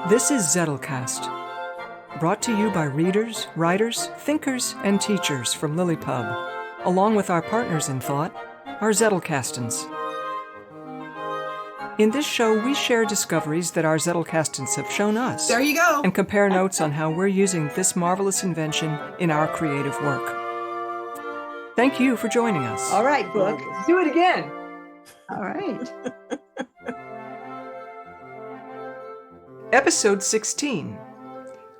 This is Zettelcast, brought to you by readers, writers, thinkers, and teachers from Lilypub, along with our partners in thought, our Zettelkastens. In this show, we share discoveries that our Zettelkastens have shown us. There you go. And compare notes on how we're using this marvelous invention in our creative work. Thank you for joining us. All right, Book. Let's do it again. All right. Episode 16,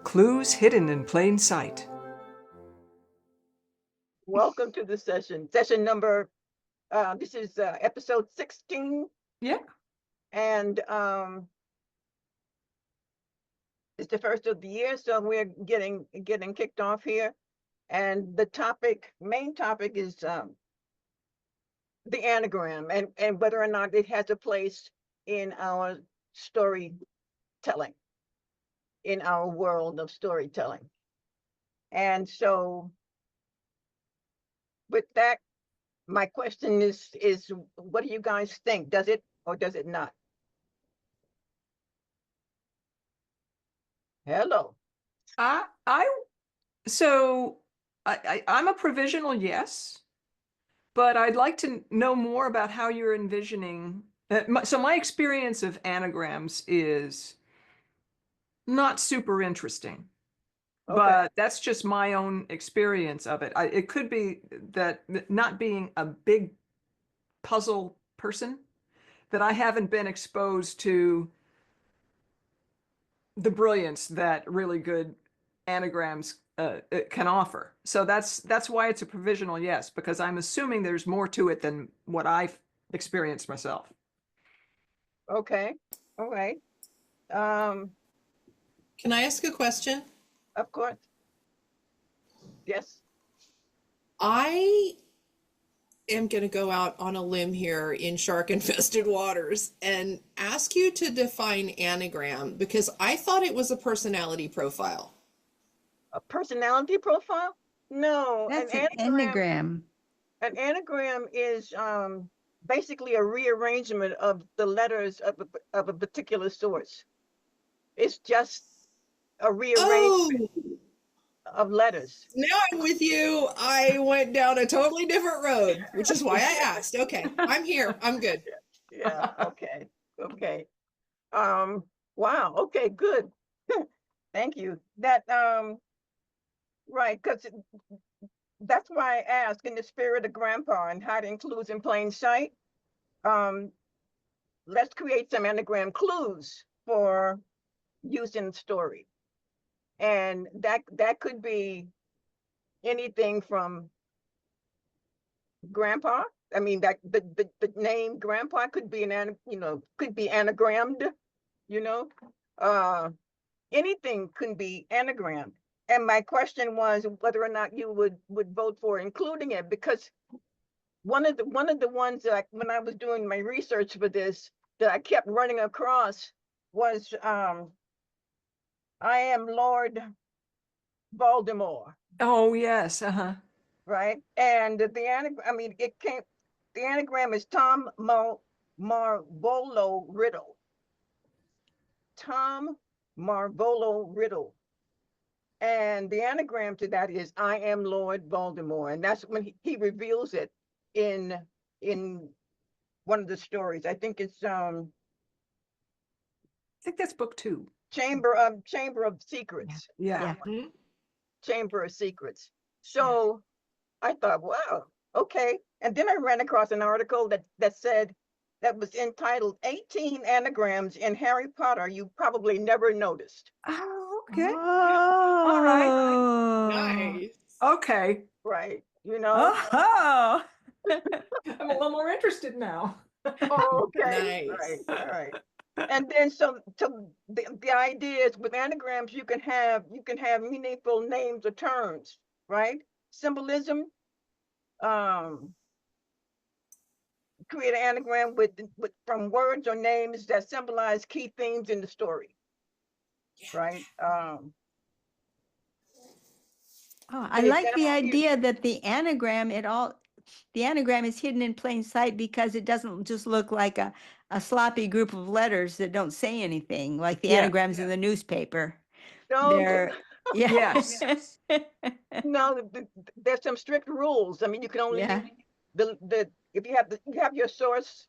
Clues Hidden in Plain Sight. Welcome to the session number, this is episode 16. Yeah. And it's the first of the year, so we're getting kicked off here. And the main topic is the anagram and whether or not it has a place in our storytelling, in our world of storytelling. And so with that, my question is what do you guys think? Does it or does it not? Hello. I'm a provisional yes, but I'd like to know more about how you're envisioning. So my experience of anagrams is not super interesting, Okay. but that's just my own experience of it. It could be that not being a big puzzle person, that I haven't been exposed to the brilliance that really good anagrams can offer. So that's why it's a provisional yes, because I'm assuming there's more to it than what I've experienced myself. Okay. All right. Can I ask a question? Of course. Yes. I am going to go out on a limb here in shark-infested waters and ask you to define anagram, because I thought it was a personality profile. A personality profile? No. That's an anagram. An anagram is basically a rearrangement of the letters of a particular source. It's just a rearrangement of letters. Now I'm with you. I went down a totally different road, which is why I asked. Okay, I'm here. I'm good. Yeah. Okay. Okay. Wow. Okay. Good. Thank you. That right, because that's why I asked in the spirit of Grandpa and hiding clues in plain sight. Let's create some anagram clues for use in the story. And that could be anything from Grandpa. I mean, that the name Grandpa could be could be anagrammed, anything could be anagrammed. And my question was whether or not you would vote for including it, because one of the ones that when I was doing my research for this that I kept running across was I am Lord Voldemort. Oh yes, Right, and the anagram is Tom Marvolo Riddle. Tom Marvolo Riddle. And the anagram to that is I am Lord Voldemort. And that's when he reveals it in one of the stories. I think it's I think that's book 2. Chamber of Secrets. Yeah. Chamber of Secrets. So I thought, wow, okay. And then I ran across an article that said that was entitled 18 Anagrams in Harry Potter You Probably Never Noticed. Oh, okay. Oh, All right. Nice. Okay. Right. Oh, I'm a little more interested now. Oh, okay. Nice. Right. All right. And then so the idea is with anagrams you can have meaningful names or terms, right? Symbolism. Create an anagram with from words or names that symbolize key themes in the story. Yeah. Right. I like the idea that the anagram, the anagram is hidden in plain sight because it doesn't just look like a sloppy group of letters that don't say anything, like the Yeah. anagrams in the newspaper. No, They're, yeah. Yes. no, there's some strict rules. I mean, you can only Yeah. use the if you have your source,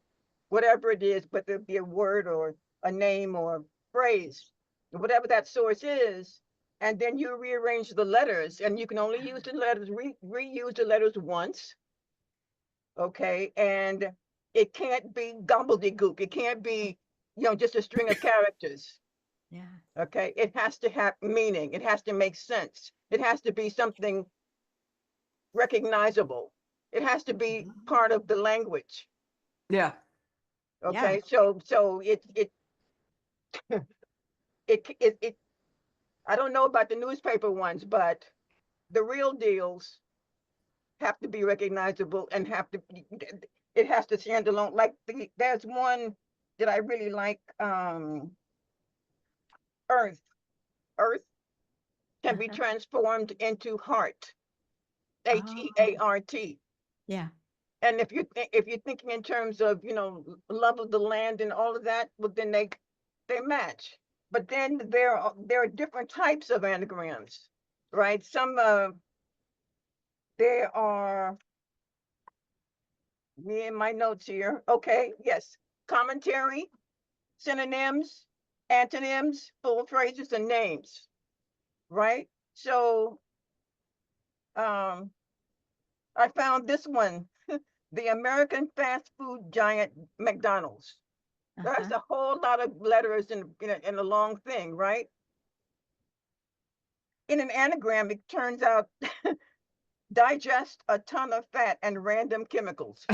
whatever it is, but there'll be a word or a name or phrase, whatever that source is, and then you rearrange the letters, and you can only use the letters, reuse the letters once, okay? And it can't be gobbledygook. It can't be, just a string of characters. Yeah. Okay, it has to have meaning. It has to make sense. It has to be something recognizable. It has to be part of the language. Yeah. Okay, so it I don't know about the newspaper ones, but the real deals have to be recognizable and it has to stand alone. Like there's one that I really like, Earth. Earth can be transformed into heart. HEART. Yeah. And if you're thinking in terms of love of the land and all of that, well then they match. But then there are different types of anagrams, right? Some there are me in my notes here. Okay, yes, commentary, synonyms, antonyms, full phrases, and names, right? So I found this one, the American fast food giant McDonald's. That's a whole lot of letters in a long thing, right? In an anagram, it turns out digest a ton of fat and random chemicals.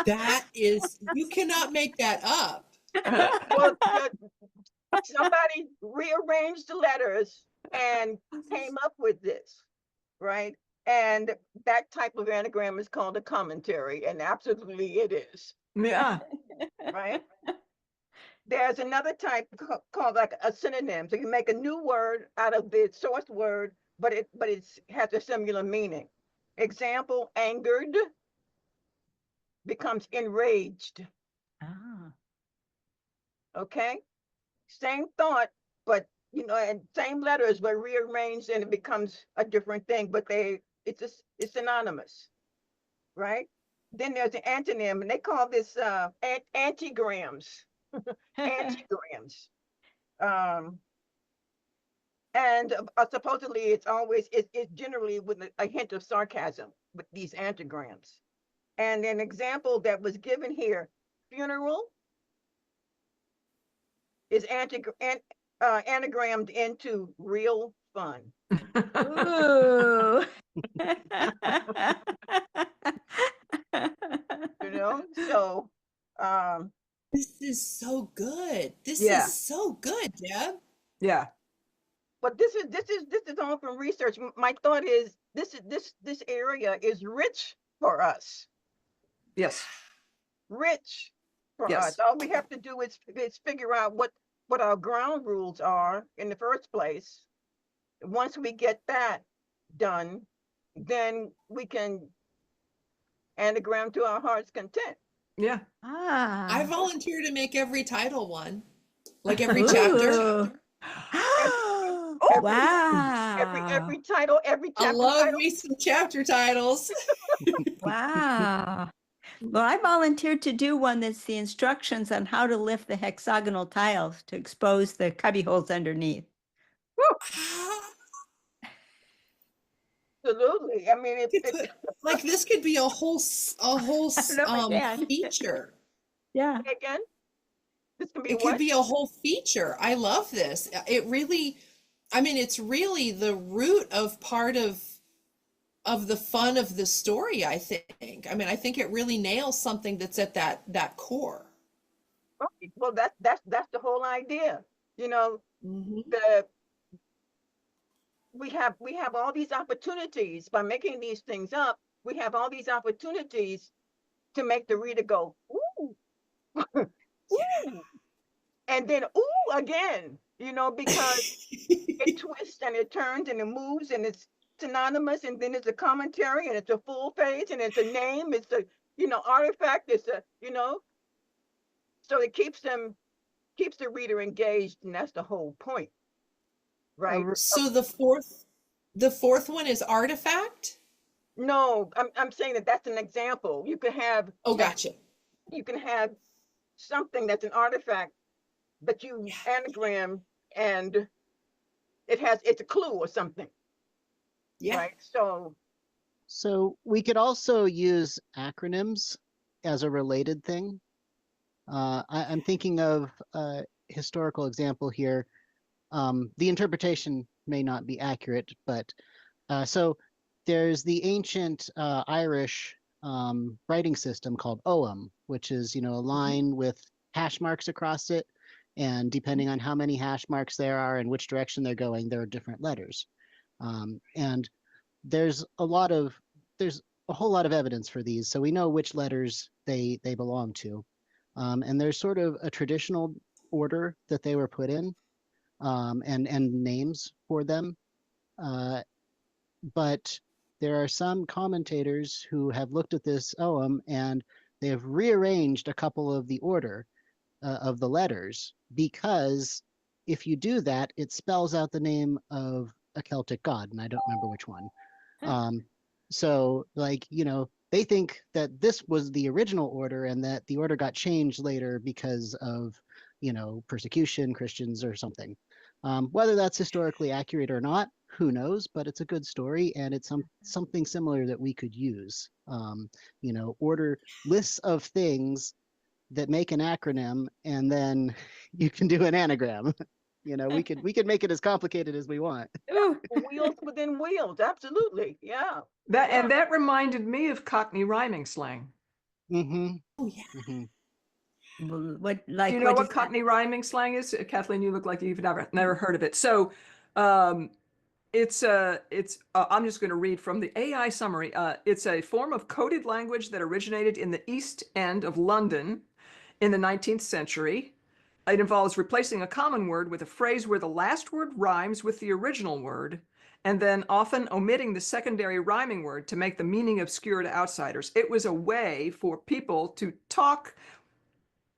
That is, you cannot make that up. Well, somebody rearranged the letters and came up with this, right? And that type of anagram is called a commentary, and absolutely it is, Yeah. right? There's another type called like a synonym. So you make a new word out of the source word, but it has a similar meaning. Example, angered becomes enraged. Ah. Okay, same thought, but and same letters, but rearranged, and it becomes a different thing. But it's synonymous, right? Then there's an antonym, and they call this antigrams. Antigrams. And supposedly it's generally with a hint of sarcasm with these antigrams. And an example that was given here, funeral is anagrammed into real fun. Ooh. So This is so good. This Yeah. is so good, Deb. Yeah. but this is all from research. My thought is this area is rich for us. Yes. Rich for Yes. us. All we have to do is figure out what our ground rules are in the first place. Once we get that done, then we can anagram to our heart's content. Yeah. I Ah. volunteer to make every title one, like every chapter. Ooh. Wow. Every title, every I chapter love title. me some chapter titles. Wow. Well, I volunteered to do one that's the instructions on how to lift the hexagonal tiles to expose the cubby holes underneath. Absolutely. I mean, Like this could be a whole know if I can. feature. Yeah. again, this can be It could what? be a whole feature. I love this. It really, I mean, it's really the root of part of the fun of the story, I think. I mean, I think it really nails something that's at that core. Okay, well, that's the whole idea. Mhm. We have all these opportunities by making these things up. We have all these opportunities to make the reader go, ooh, ooh, and then ooh again. because it twists and it turns and it moves and it's synonymous, and then it's a commentary and it's a full page and it's a name, it's a, artifact, it's a, so it keeps the reader engaged, and that's the whole point, right? So the fourth one is artifact? No, I'm saying that that's an example. You can have Oh, gotcha. you can have something that's an artifact, but you anagram, and it's a clue or something, Yeah. right? So we could also use acronyms as a related thing. I'm thinking of a historical example here. The interpretation may not be accurate, but so there's the ancient Irish writing system called OM, which is, a line with hash marks across it. And depending on how many hash marks there are and which direction they're going, there are different letters. And there's a whole lot of evidence for these, so we know which letters they belong to. And there's sort of a traditional order that they were put in, and names for them. But there are some commentators who have looked at this OM and they have rearranged a couple of the order of the letters, because if you do that, it spells out the name of a Celtic god, and I don't remember which one. So they think that this was the original order and that the order got changed later because of, persecution, Christians or something. Whether that's historically accurate or not, who knows, but it's a good story, and it's something similar that we could use. Order lists of things that make an acronym, and then you can do an anagram. We could make it as complicated as we want. Wheels within wheels, absolutely, yeah. And that reminded me of Cockney rhyming slang. Mm-hmm. Oh, yeah. Mm-hmm. What, Do like, you know what is that? Cockney rhyming slang is? Kathleen, you look like you've never heard of it. So it's I'm just going to read from the AI summary. It's a form of coded language that originated in the East End of London in the 19th century. It involves replacing a common word with a phrase where the last word rhymes with the original word, and then often omitting the secondary rhyming word to make the meaning obscure to outsiders. It was a way for people to talk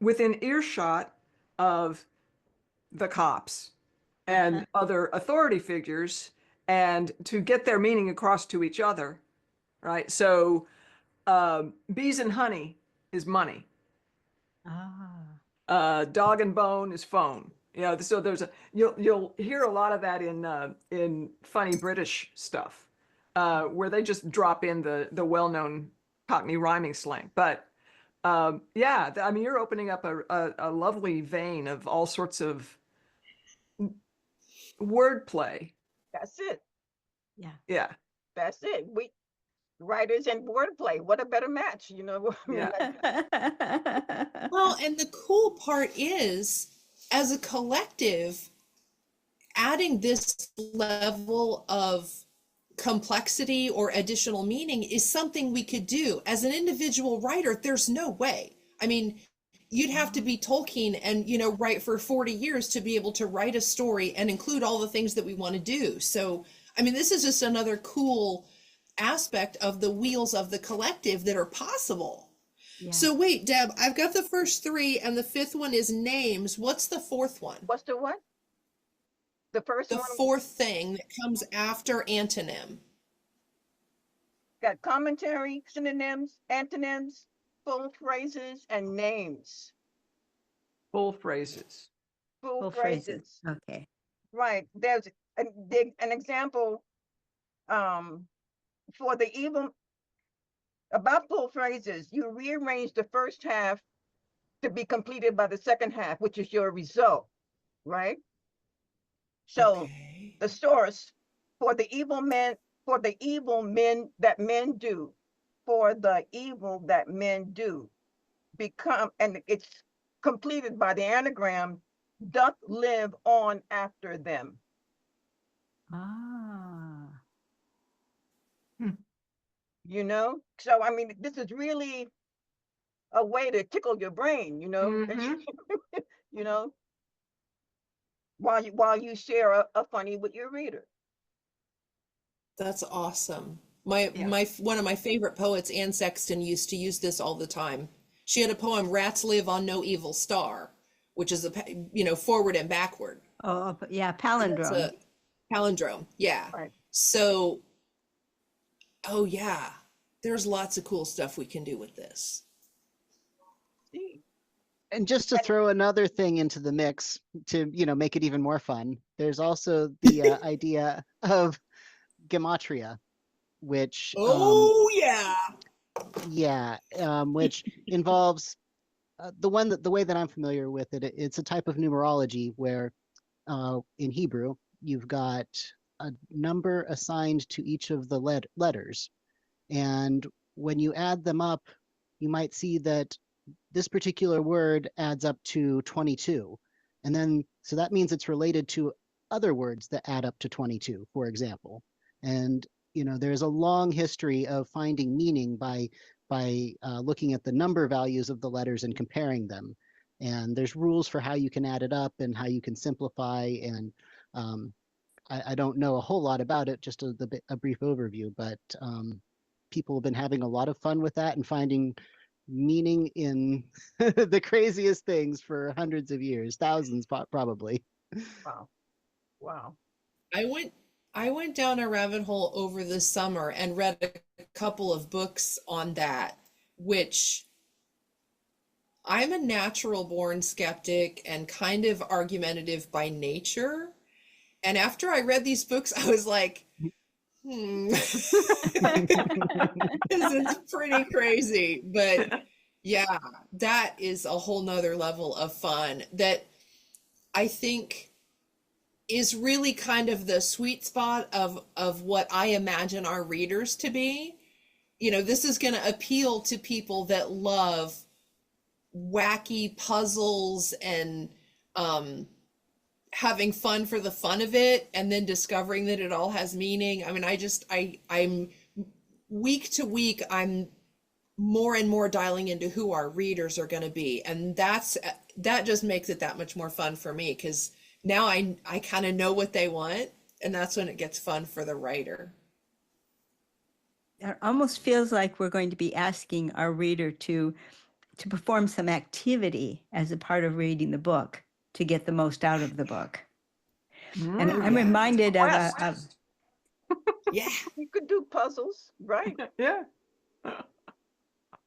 within earshot of the cops and other authority figures, and to get their meaning across to each other, right? So bees and honey is money. Dog and bone is phone. So you'll hear a lot of that in funny British stuff, where they just drop in the well-known Cockney rhyming slang. But you're opening up a lovely vein of all sorts of wordplay. That's it. Yeah. That's it. We writers and wordplay, what a better match, Yeah. Well, and the cool part is, as a collective, adding this level of complexity or additional meaning is something we could do. As an individual writer, there's no way. I mean, you'd have to be Tolkien and, write for 40 years to be able to write a story and include all the things that we want to do. So, I mean, this is just another cool aspect of the wheels of the collective that are possible. Yeah. So wait, Deb, I've got the first three and the fifth one is names. What's the fourth one? What's the what? The first The one fourth thing that comes after antonym. got commentary, synonyms, antonyms, full phrases, and names. Full phrases. Full phrases. phrases. Okay. Right. There's an example for the evil about full phrases. You rearrange the first half to be completed by the second half, which is your result, right? So Okay. the source for the evil men that men do, for the evil that men do, become, and it's completed by the anagram, doth live on after them. So I mean, this is really a way to tickle your brain, Mhm. while you share a funny with your reader. That's awesome. Yeah. One of my favorite poets, Anne Sexton, used to use this all the time. She had a poem, "Rats Live on No Evil Star," which is forward and backward. Oh, yeah, It's palindrome. a palindrome. Yeah. Right. So, oh yeah, there's lots of cool stuff we can do with this. See. And just to And- throw another thing into the mix to, make it even more fun, there's also the idea of gematria, which Oh yeah. which involves the way that I'm familiar with it. It's a type of numerology where in Hebrew you've got a number assigned to each of the letters, and when you add them up, you might see that this particular word adds up to 22. And then, so that means it's related to other words that add up to 22, for example. And, there's a long history of finding meaning by looking at the number values of the letters and comparing them. And there's rules for how you can add it up and how you can simplify. And I don't know a whole lot about it, just a brief overview, but people have been having a lot of fun with that and finding meaning in the craziest things for hundreds of years, thousands probably. Wow. Wow. I went down a rabbit hole over the summer and read a couple of books on that, which I'm a natural born skeptic and kind of argumentative by nature. And after I read these books, I was like, this is pretty crazy. But yeah, that is a whole nother level of fun that I think is really kind of the sweet spot of what I imagine our readers to be. This is going to appeal to people that love wacky puzzles and having fun for the fun of it, and then discovering that it all has meaning. I mean, I'm week to week, I'm more and more dialing into who our readers are going to be, and that just makes it that much more fun for me, because now I kind of know what they want, and that's when it gets fun for the writer. It almost feels like we're going to be asking our reader to perform some activity as a part of reading the book to get the most out of the book. And I'm reminded of Yeah. You could do puzzles, right? Yeah.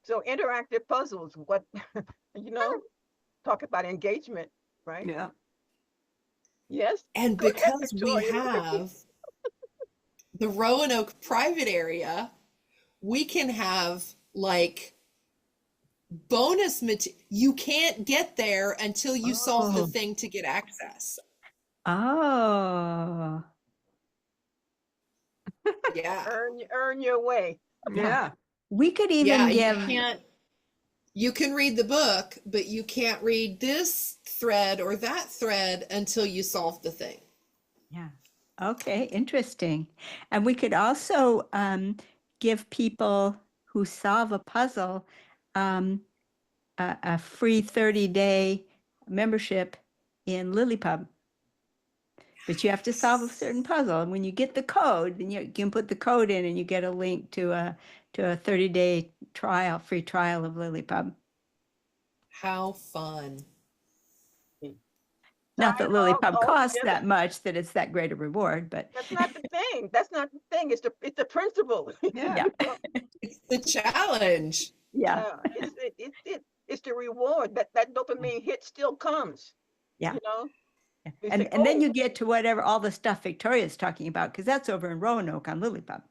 So interactive puzzles, what, talk about engagement, right? Yeah. Yes. And Go ahead, because we Victoria. have the Roanoke private area, we can have like bonus material. You can't get there until you solve the thing to get access. oh, Yeah. Earn your way. Yeah. we could even Yeah, give you can read the book, but you can't read this thread or that thread until you solve the thing. Yeah. Okay, interesting. And we could also give people who solve a puzzle a free 30-day membership in LilyPub. But you have to solve a certain puzzle, and when you get the code, then you can put the code in, and you get a link to a 30-day free trial of LilyPub. How fun. Not that Time LilyPub all costs together. that much, that it's that great a reward, but That's not the thing. That's not the thing. It's the principle. Yeah. It's the challenge. yeah, It's the reward that dopamine hit still comes. Yeah. You know. Yeah. They And say, then "Oh." you get to whatever all the stuff Victoria's talking about, because that's over in Roanoke on LilyPub.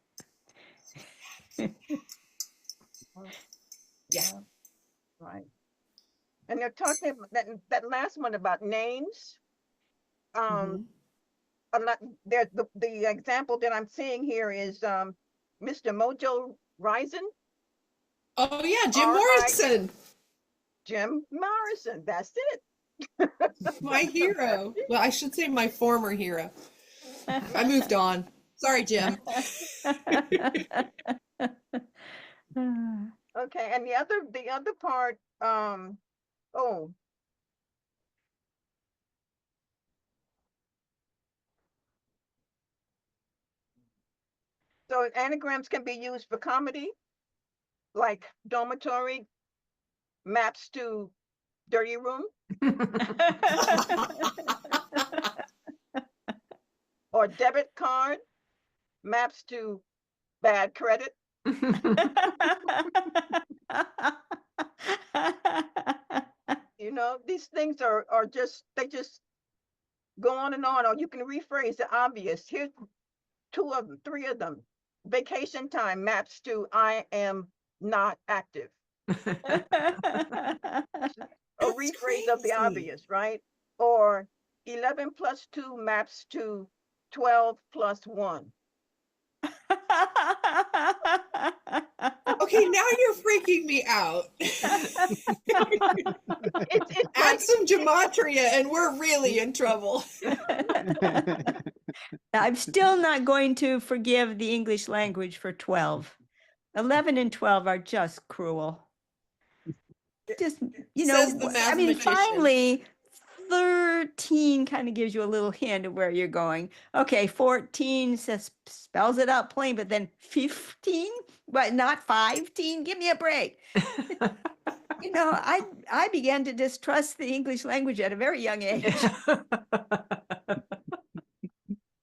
Yeah. Right. And they're talking about that last one about names. Mhm. I'm not there. The example that I'm seeing here is Mr. Mojo Rising. Oh yeah, Jim R.I. Morrison, Jim Morrison. That's it. my hero. Well, I should say my former hero. I moved on. Sorry, Jim. Okay, and the other part, oh, So anagrams can be used for comedy, like dormitory, maps to dirty room, or debit card, maps to bad credit. You know, these things are just, they just go on, or you can rephrase the obvious. Here's two of them, three of them. Vacation time maps to I am not active. A That's rephrase of the crazy. obvious, right? Or 11 plus 2 maps to 12 plus 1. Okay, now you're freaking me out. It's Add like, some gematria and we're really in trouble. I'm still not going to forgive the English language for 12. 11 and 12 are just cruel. Just, Says the I mean, mathematician. finally, 13 kind of gives you a little hint of where you're going. Okay, 14 says spells it out plain, but then 15, but not 15. Give me a break. I began to distrust the English language at a very young age.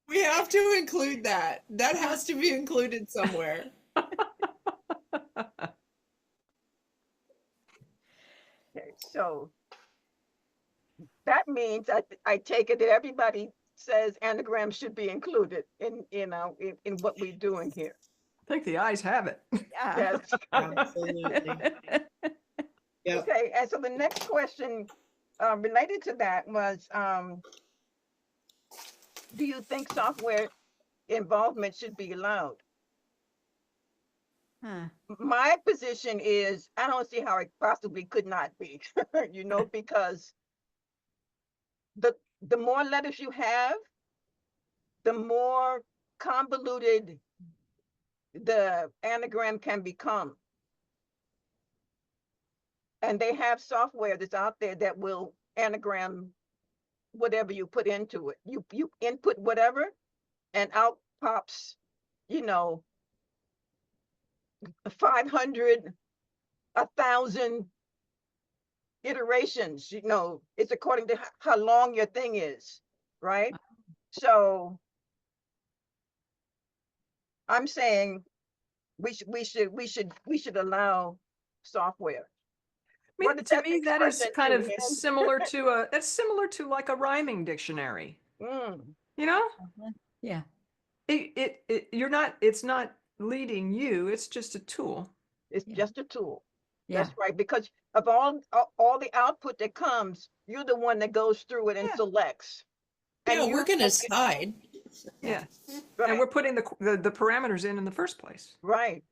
We have to include that. That has to be included somewhere. okay, so that means I take it that everybody says anagrams should be included in what we're doing here. I think the eyes have it. Yeah. Yes. Absolutely. Yep. Okay, and so the next question related to that was, do you think software involvement should be allowed? Huh. My position is I don't see how it possibly could not be, because the more letters you have, the more convoluted the anagram can become. And they have software that's out there that will anagram whatever you put into it. You input whatever, and out pops, 500, 1,000 iterations. It's according to how long your thing is, right? So I'm saying we should allow software. I mean, What does to that me, that is expression, kind of Julianne? similar to that's similar to like a rhyming dictionary. You know, Yeah. it's not leading you. It's just a tool. It's Yeah. just a tool. Yeah. That's right. Because of all the output that comes, you're the one that goes through it and Yeah. selects. And Yeah, we're you're gonna making- decide. Yeah. right, And we're putting the parameters in the first place. right.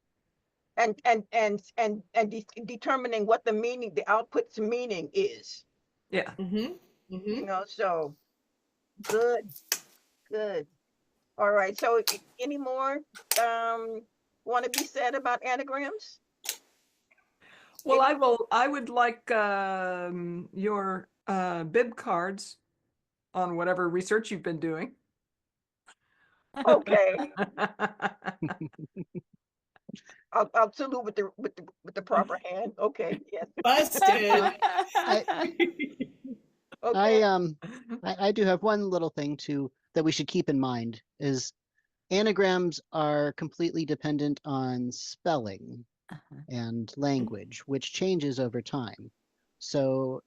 And determining what the output's meaning is. Yeah. Mm-hmm. Mm-hmm. So good. All right. So any more want to be said about anagrams? Well, I would like your bib cards on whatever research you've been doing. Okay. I'll salute with the proper hand. Okay. Yes. Busted. Okay. I do have one little thing that we should keep in mind is anagrams are completely dependent on spelling and language, which changes over time. So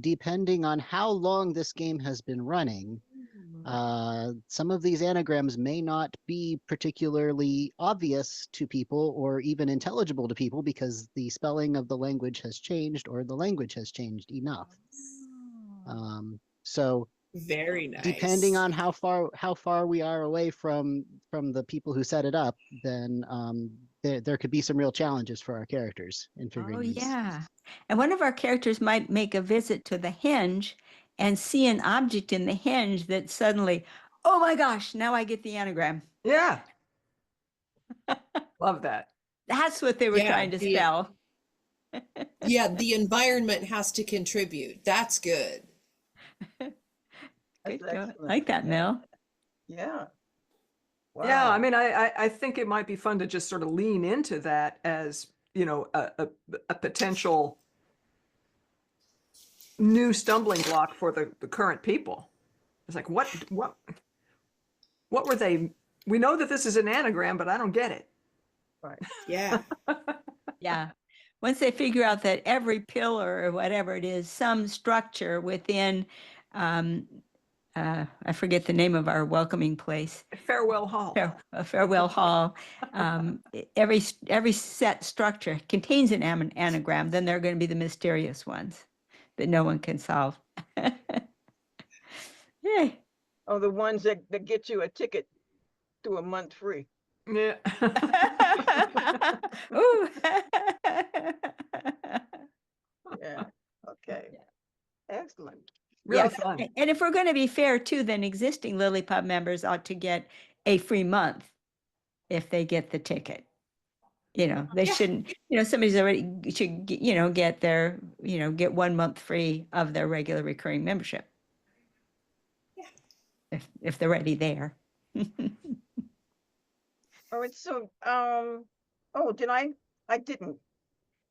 depending on how long this game has been running, some of these anagrams may not be particularly obvious to people or even intelligible to people because the spelling of the language has changed or the language has changed enough. So Very nice. depending on how far we are away from the people who set it up, then there could be some real challenges for our characters in figuring Oh, these. yeah. And one of our characters might make a visit to the henge and see an object in the henge that suddenly, oh my gosh, now I get the anagram. Yeah. Love that. That's what they were Yeah, trying to spell. Yeah, the environment has to contribute. That's good. That's Good going. excellent. Like that, Mel. Yeah. Yeah, I Wow. mean, I think it might be fun to just sort of lean into that as, you know, a potential new stumbling block for the current people. It's like, what were they? We know that this is an anagram, but I don't get it. Right. Yeah. Yeah. Once they figure out that every pillar or whatever it is, some structure within, um, I forget the name of our welcoming place, Farewell Hall. a farewell hall. Every set structure contains an anagram. Then they're going to be the mysterious ones that no one can solve. Yay. Oh, the ones that get you a ticket to a month free. Yeah. Ooh. Yeah. Okay. Excellent. Really Yeah. fun. And if we're going to be fair too, then existing Lily Pub members ought to get a free month if they get the ticket. You know, they Yeah. shouldn't, you know, somebody's already should, you know, get their, you know, get 1 month free of their regular recurring membership. Yeah. If they're already there. All right. So, oh, I didn't.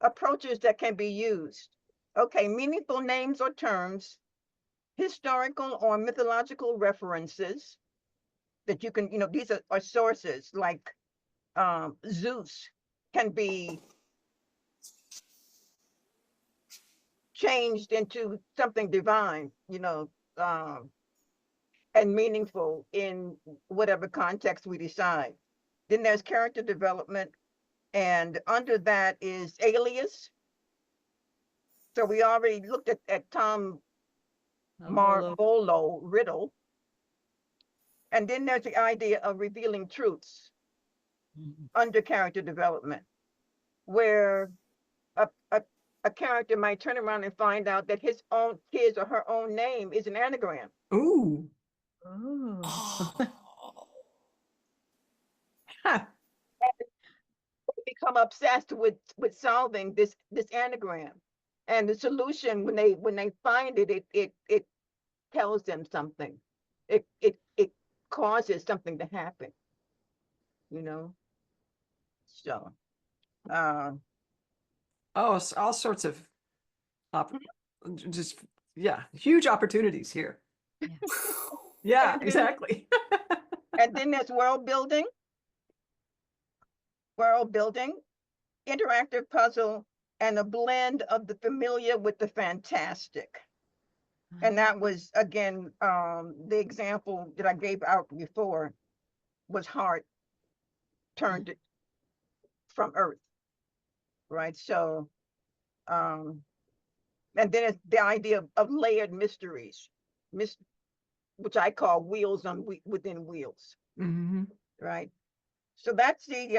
Approaches that can be used. Okay. Meaningful names or terms, historical or mythological references that you can, these are sources like Zeus can be changed into something divine, and meaningful in whatever context we decide. Then there's character development, and under that is alias. So we already looked at Tom Marvolo Riddle. And then there's the idea of revealing truths under character development, where a character might turn around and find out that his or her own name is an anagram. Ooh. Oh. Ha. Become obsessed with solving this anagram, and the solution when they find it tells them something. It causes something to happen. So Oh, all sorts of just, yeah, huge opportunities here. Yeah, And then- exactly. and then there's world building, interactive puzzle, and a blend of the familiar with the fantastic. And that was, again, the example that I gave out before was heart turned from earth, right? So, and then it's the idea of layered mysteries, which I call wheels within wheels, Mhm. right? So that's the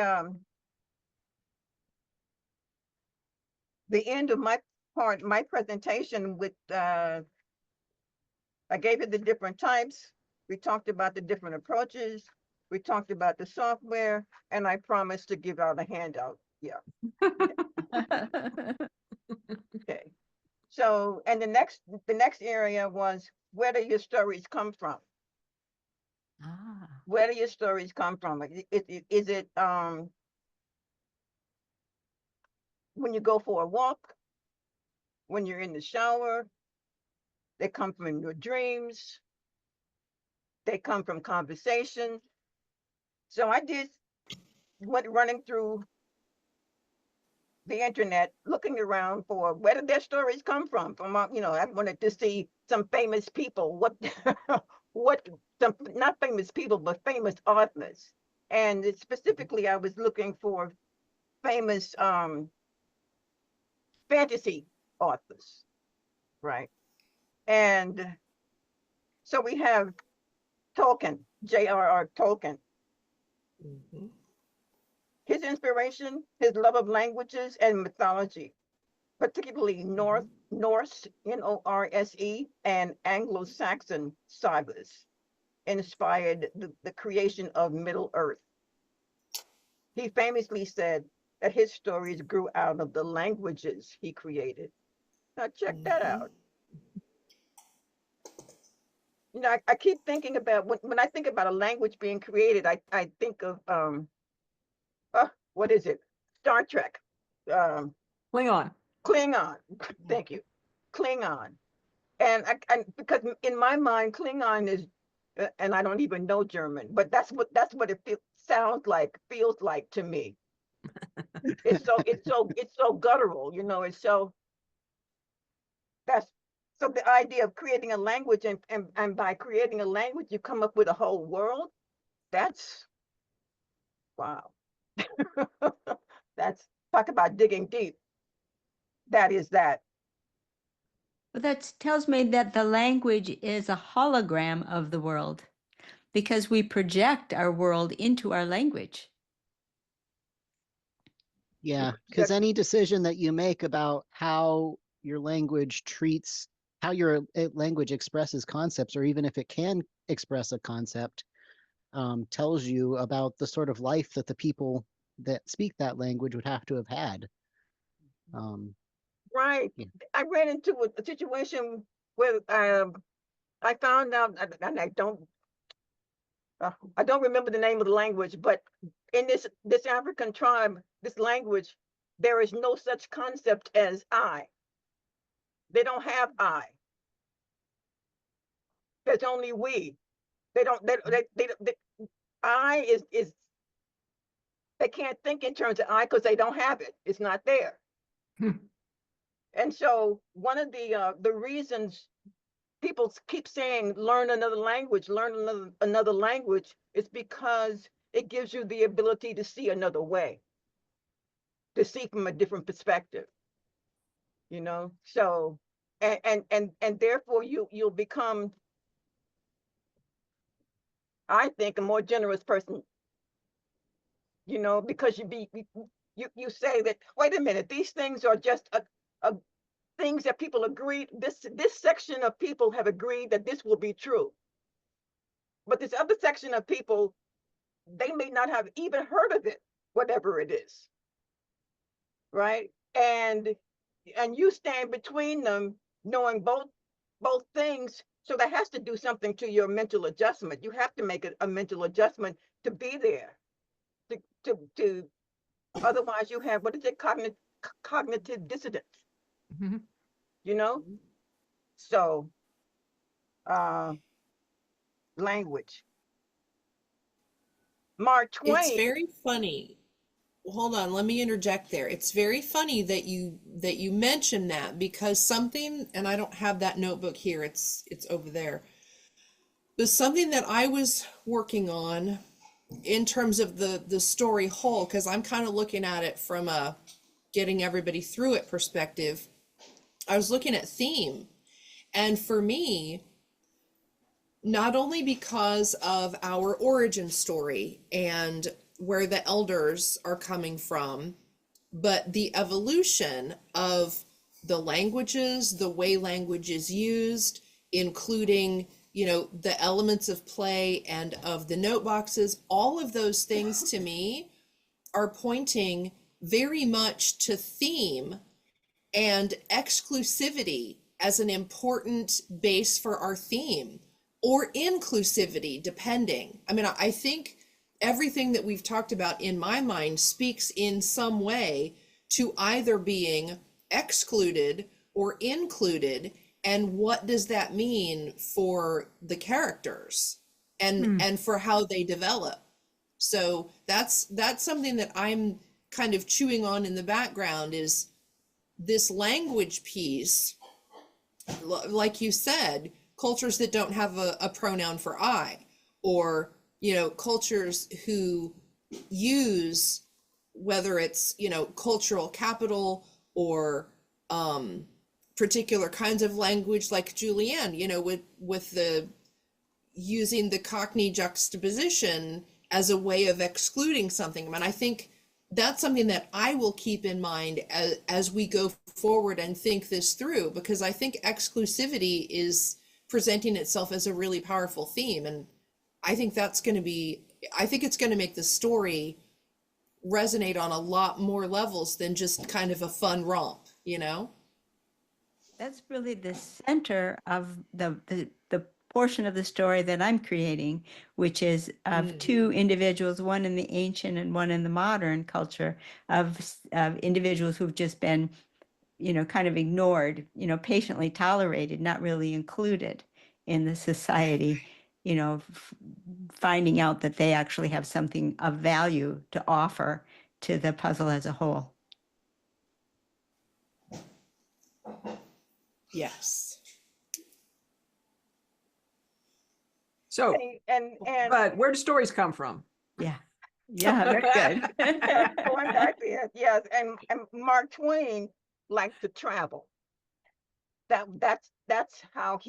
end of my presentation with, I gave it the different types. We talked about the different approaches. We talked about the software, and I promised to give out a handout. Yeah. Okay. So, and the next area was, where do your stories come from? Ah. Where do your stories come from? Is it when you go for a walk, when you're in the shower? They come from your dreams. They come from conversation. So I went running through the internet, looking around for where did their stories come from. I wanted to see some famous people. What some not famous people, but famous authors. And specifically, I was looking for famous fantasy authors, right? And so we have Tolkien, J.R.R. Tolkien. Mhm. His inspiration, his love of languages and mythology, particularly Norse, Norse, and Anglo-Saxon sagas, inspired the creation of Middle Earth. He famously said that his stories grew out of the languages he created. Now check that out. you know, I keep thinking about when I think about a language being created, I think of what is it? Star Trek, um, Klingon. Klingon. Thank you, Klingon. And I because in my mind, Klingon is, and I don't even know German, but that's what it sounds like, feels like to me. It's so guttural, you know. It's so that's so the idea of creating a language and by creating a language, you come up with a whole world. That's wow. That's talk about digging deep. That is that. But that tells me that the language is a hologram of the world because we project our world into our language. Yeah, because any decision that you make about how your language treats, how your language expresses concepts, or even if it can express a concept, tells you about the sort of life that the people that speak that language would have to have had. Right. Yeah. I ran into a situation where I found out, and I don't remember the name of the language, but in this African tribe, this language, there is no such concept as I. They don't have I. There's only we. They don't. I is they can't think in terms of I because they don't have it. It's not there. And so one of the reasons people keep saying learn another language is because it gives you the ability to see another way, to see from a different perspective, you know. So and therefore you'll become, I think, a more generous person, you know, because you say that, wait a minute, these things are just a things that people agreed, this section of people have agreed that this will be true, but this other section of people, they may not have even heard of it, whatever it is, right? And you stand between them, knowing both things. So that has to do something to your mental adjustment. You have to make a mental adjustment to be there. To otherwise you have, what is it, cognitive dissonance, Mhm. you know? So uh language. Mark It's Twain. very funny. Hold on, let me interject there. It's very funny that you mentioned that because something, and I don't have that notebook here, it's over there. But something that I was working on in terms of the story whole, because I'm kind of looking at it from a getting everybody through it perspective. I was looking at theme. And for me, not only because of our origin story and where the elders are coming from, but the evolution of the languages, the way language is used, including, you know, the elements of play and of the note boxes, all of those things to me are pointing very much to theme and exclusivity as an important base for our theme, or inclusivity, depending. I mean, I think everything that we've talked about in my mind speaks in some way to either being excluded or included, and what does that mean for the characters and for how they develop. So that's something that I'm kind of chewing on in the background, is this language piece. Like you said, cultures that don't have a pronoun for I, or, you know, cultures who use, whether it's, you know, cultural capital or particular kinds of language, like Julianne, you know, with the using the Cockney juxtaposition as a way of excluding something. I mean, I think that's something that I will keep in mind as we go forward and think this through, because I think exclusivity is presenting itself as a really powerful theme. And I think that's going to be, I think it's going to make the story resonate on a lot more levels than just kind of a fun romp, you know? That's really the center of the portion of the story that I'm creating, which is of two individuals, one in the ancient and one in the modern culture, of individuals who've just been, kind of ignored, patiently tolerated, not really included in the society, finding out that they actually have something of value to offer to the puzzle as a whole. Yes. So, And but where do stories come from? Yeah. Yeah, very good. going back there, yes, and Mark Twain liked to travel. That's how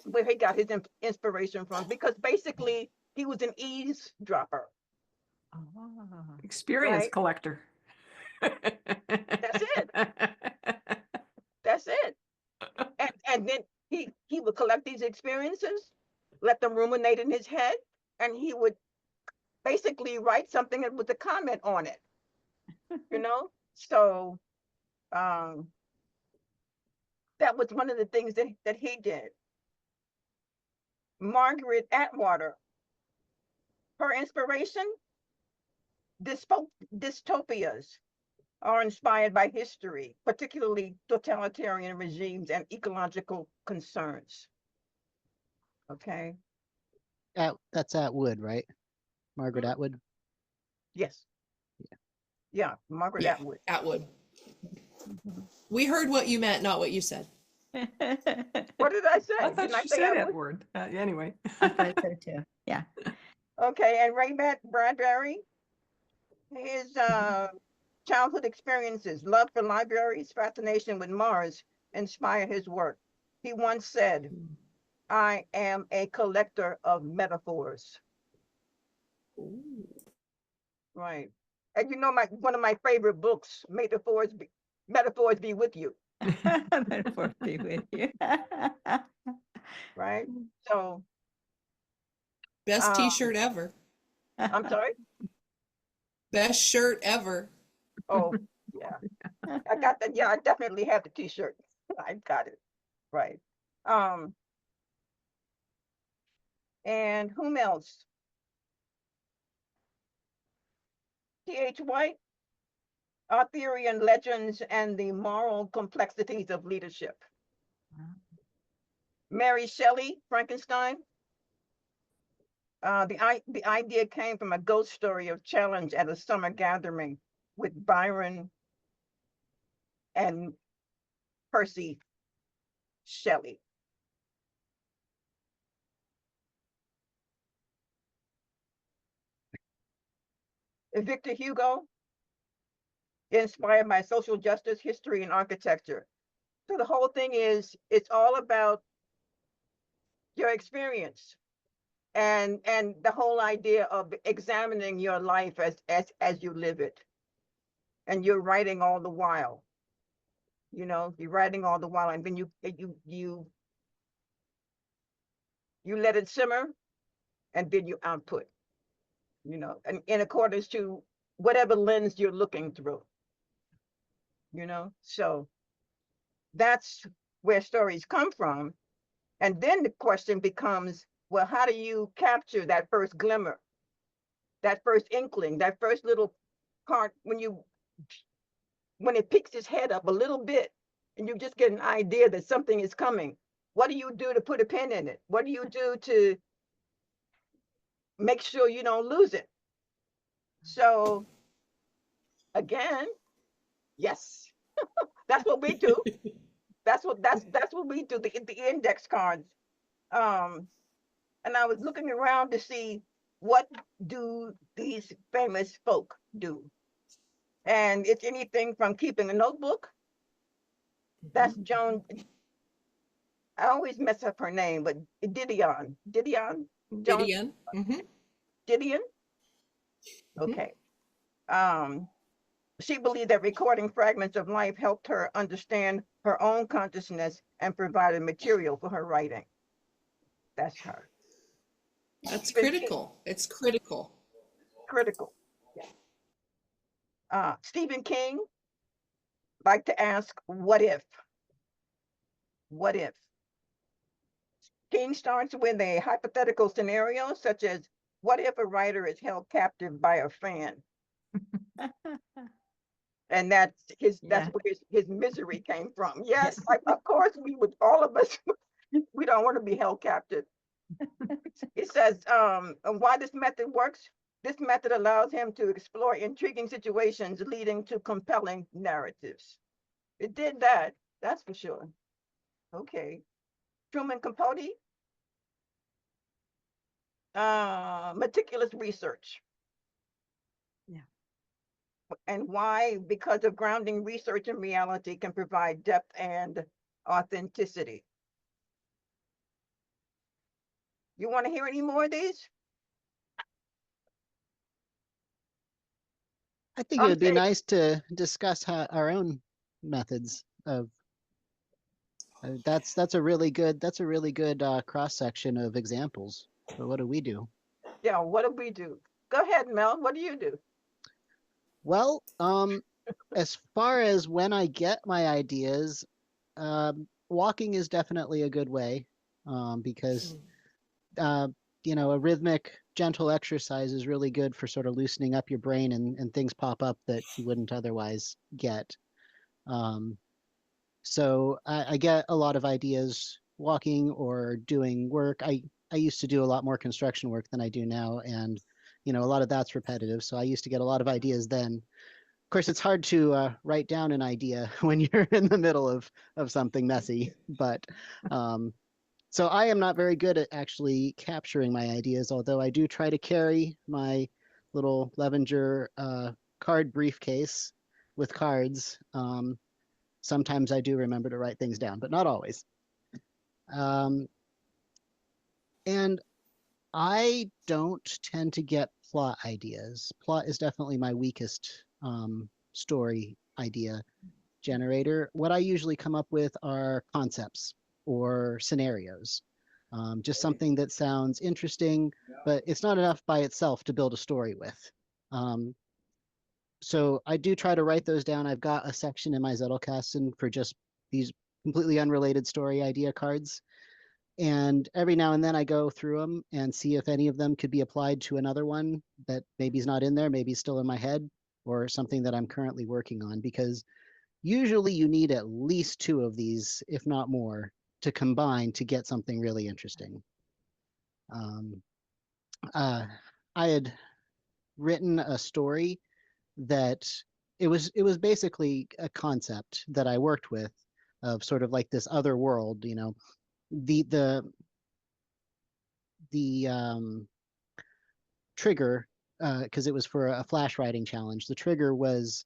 where he got his inspiration from, because basically he was an eavesdropper, Experience right? collector. That's it. That's it. And then he would collect these experiences, let them ruminate in his head, and he would basically write something with a comment on it, So that was one of the things that he did. Margaret Atwater, her inspiration, dystopias are inspired by history, particularly totalitarian regimes and ecological concerns. Okay. That's Atwood, right? Margaret Atwood. Yes. Yeah, Margaret Yeah, Atwood. Atwood. Mhm. We heard what you meant, not what you said. What did I say? I thought Didn't I she say said Atwood? Edward. Anyway. I thought so too. Yeah. Okay, and Ray Bradbury, his childhood experiences, love for libraries, fascination with Mars inspire his work. He once said, "I am a collector of metaphors." Ooh. Right. And one of my favorite books, Metaphors Be With You. Metaphor be with you. Right. So Best t-shirt ever. I'm sorry. Best shirt ever. Oh, yeah. I got that. Yeah, I definitely have the t-shirt. I got it. Right. Um, and whom else? T.H. White, Our Theory and Legends and the Moral Complexities of Leadership. Mary Shelley, Frankenstein. The idea came from a ghost story of challenge at a summer gathering with Byron and Percy Shelley. Victor Hugo, inspired by social justice, history, and architecture. So the whole thing is, it's all about your experience and the whole idea of examining your life as you live it. And you're writing all the while. You're writing all the while, and then you let it simmer, and then you output, and in accordance to whatever lens you're looking through, So that's where stories come from. And then the question becomes, well, how do you capture that first glimmer, that first inkling, that first little part when it picks its head up a little bit and you just get an idea that something is coming? What do you do to put a pin in it? What do you do to make sure you don't lose it? So again, yes, that's what we do. That's what we do. The index cards. And I was looking around to see, what do these famous folk do? And it's anything from keeping a notebook. That's Joan. I always mess up her name, but Didion, Joan, Gideon. Mm-hmm. Didion. Okay. Um, she believed that recording fragments of life helped her understand her own consciousness and provided material for her writing. That's her. That's Stephen King, critical. It's critical. critical. Stephen King liked to ask, what if? What if? King starts with a hypothetical scenario, such as, what if a writer is held captive by a fan? And that's Yeah. where his misery came from. Yes, like, of course we would, all of us, we don't want to be held captive. It says, and why this method works. This method allows him to explore intriguing situations leading to compelling narratives. It did that, that's for sure. Okay. Truman Capote, meticulous research. Yeah. And why? Because of grounding research in reality can provide depth and authenticity. You want to hear any more of these? I think it would be Okay. nice to discuss our own methods of. That's a really good cross section of examples. But what do we do? Yeah, what do we do? Go ahead, Mel. What do you do? Well, as far as when I get my ideas, walking is definitely a good way, because uh, a rhythmic, gentle exercise is really good for sort of loosening up your brain, and things pop up that you wouldn't otherwise get. Um, so I get a lot of ideas walking or doing work. I used to do a lot more construction work than I do now, and a lot of that's repetitive. So I used to get a lot of ideas then. Of course, it's hard to write down an idea when you're in the middle of something messy. But so I am not very good at actually capturing my ideas, although I do try to carry my little Levenger card briefcase with cards. Sometimes I do remember to write things down, but not always. Um, and I don't tend to get plot ideas. Plot is definitely my weakest story idea generator. What I usually come up with are concepts or scenarios. Just something that sounds interesting, but it's not enough by itself to build a story with. So I do try to write those down. I've got a section in my Zettelkasten for just these completely unrelated story idea cards. And every now and then I go through them and see if any of them could be applied to another one that maybe is not in there, maybe still in my head, or something that I'm currently working on. Because usually you need at least two of these, if not more, to combine to get something really interesting. Um, I had written a story that it was basically a concept that I worked with of sort of like this other world, the trigger, because it was for a flash writing challenge. The trigger was,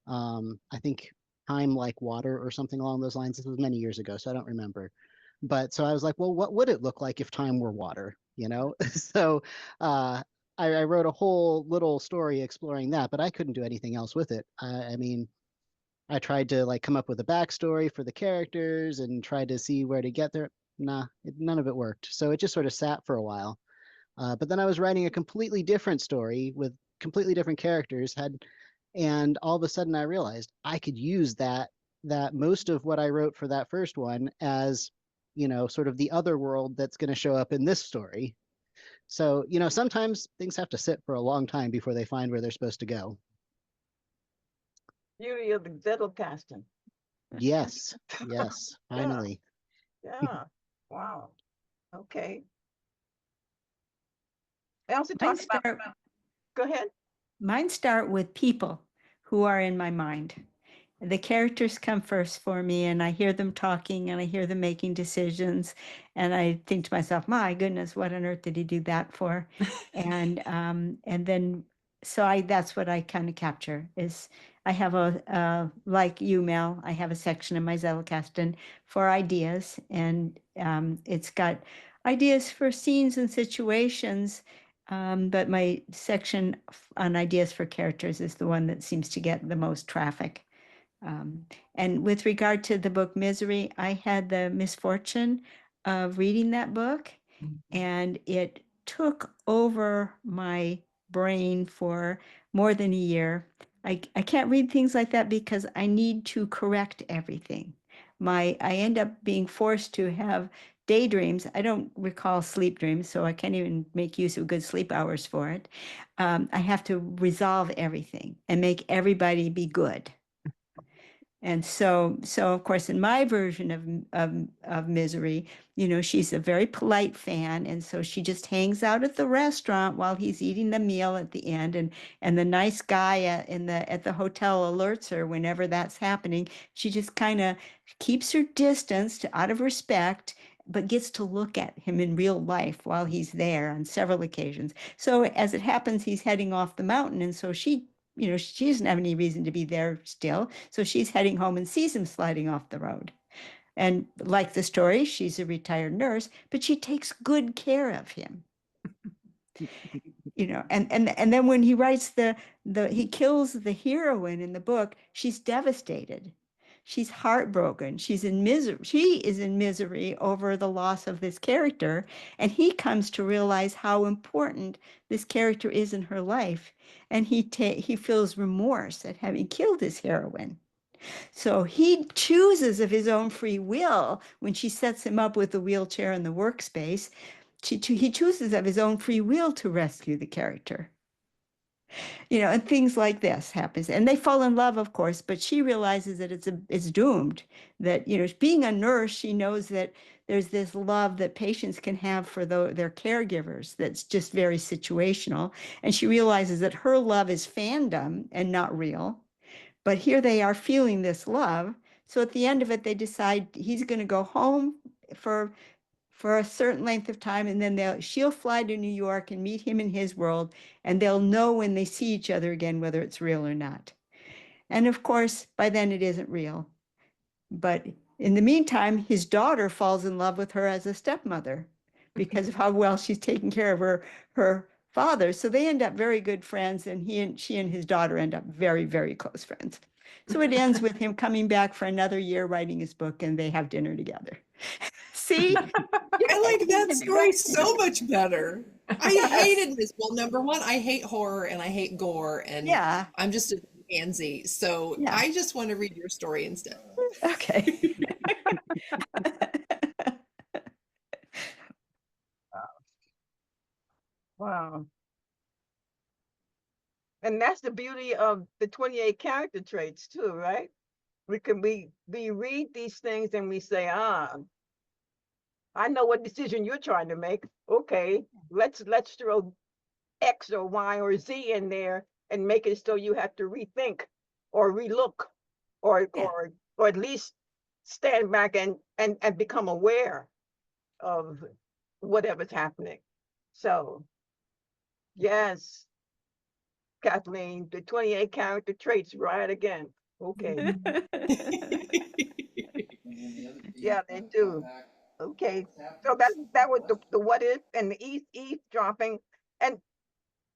I think, time like water or something along those lines. This was many years ago, so I don't remember. But so I was like, well, what would it look like if time were water? So I wrote a whole little story exploring that, but I couldn't do anything else with it. I mean, I tried to like come up with a backstory for the characters and tried to see where to get there. Nah, none of it worked. So it just sort of sat for a while. But then I was writing a completely different story with completely different characters, and all of a sudden I realized I could use that most of what I wrote for that first one as, sort of the other world that's going to show up in this story. So, sometimes things have to sit for a long time before they find where they're supposed to go. Beauty of the Zettelkasten. Yes, yes, Yeah, finally. yeah. Wow. Okay. I also Mine talk about, start, go ahead. mine start with people who are in my mind. The characters come first for me, and I hear them talking and I hear them making decisions. And I think to myself, my goodness, what on earth did he do that for? And then that's what I kind of capture is I have like you, Mel, I have a section in my Zettelkasten for ideas, and it's got ideas for scenes and situations. But my section on ideas for characters is the one that seems to get the most traffic. And with regard to the book Misery, I had the misfortune of reading that book, and it took over my brain for more than a year. I can't read things like that because I need to correct everything. I end up being forced to have daydreams. I don't recall sleep dreams, so I can't even make use of good sleep hours for it. I have to resolve everything and make everybody be good. And so of course, in my version of Misery, she's a very polite fan, and so she just hangs out at the restaurant while he's eating the meal at the end, and the nice guy at the hotel alerts her whenever that's happening. She just kind of keeps her distance out of respect, but gets to look at him in real life while he's there on several occasions. So as it happens, he's heading off the mountain, and so she doesn't have any reason to be there still. So she's heading home and sees him sliding off the road. And like the story, she's a retired nurse, but she takes good care of him. And then when he writes he kills the heroine in the book, she's devastated. She's heartbroken. She is in misery over the loss of this character. And he comes to realize how important this character is in her life. And he feels remorse at having killed his heroine. So he chooses of his own free will when she sets him up with the wheelchair and the workspace. He chooses of his own free will to rescue the character. And things like this happens, and they fall in love, of course, but she realizes that it's doomed. That being a nurse, she knows that there's this love that patients can have for their caregivers that's just very situational, and she realizes that her love is fandom and not real. But here they are feeling this love. So at the end of it, they decide he's going to go home for a certain length of time, and then she'll fly to New York and meet him in his world, and they'll know when they see each other again whether it's real or not. And of course, by then it isn't real. But in the meantime, his daughter falls in love with her as a stepmother because of how well she's taking care of her father. So they end up very good friends, and she and his daughter end up very, very close friends. So it ends with him coming back for another year writing his book, and they have dinner together. See? I like that story so much better. I hated this. Well, number one, I hate horror and I hate gore, and Yeah. I'm just a pansy. So Yeah. I just want to read your story instead. Okay. Wow. And that's the beauty of the 28 character traits too, right? We read these things and we say, I know what decision you're trying to make. Okay, let's throw X or Y or Z in there and make it so you have to rethink or relook or at least stand back and become aware of whatever's happening. So yes, Kathleen, the 28 character traits, right again. Okay. Yeah, they do. Okay. So that was the what if and the eavesdropping. And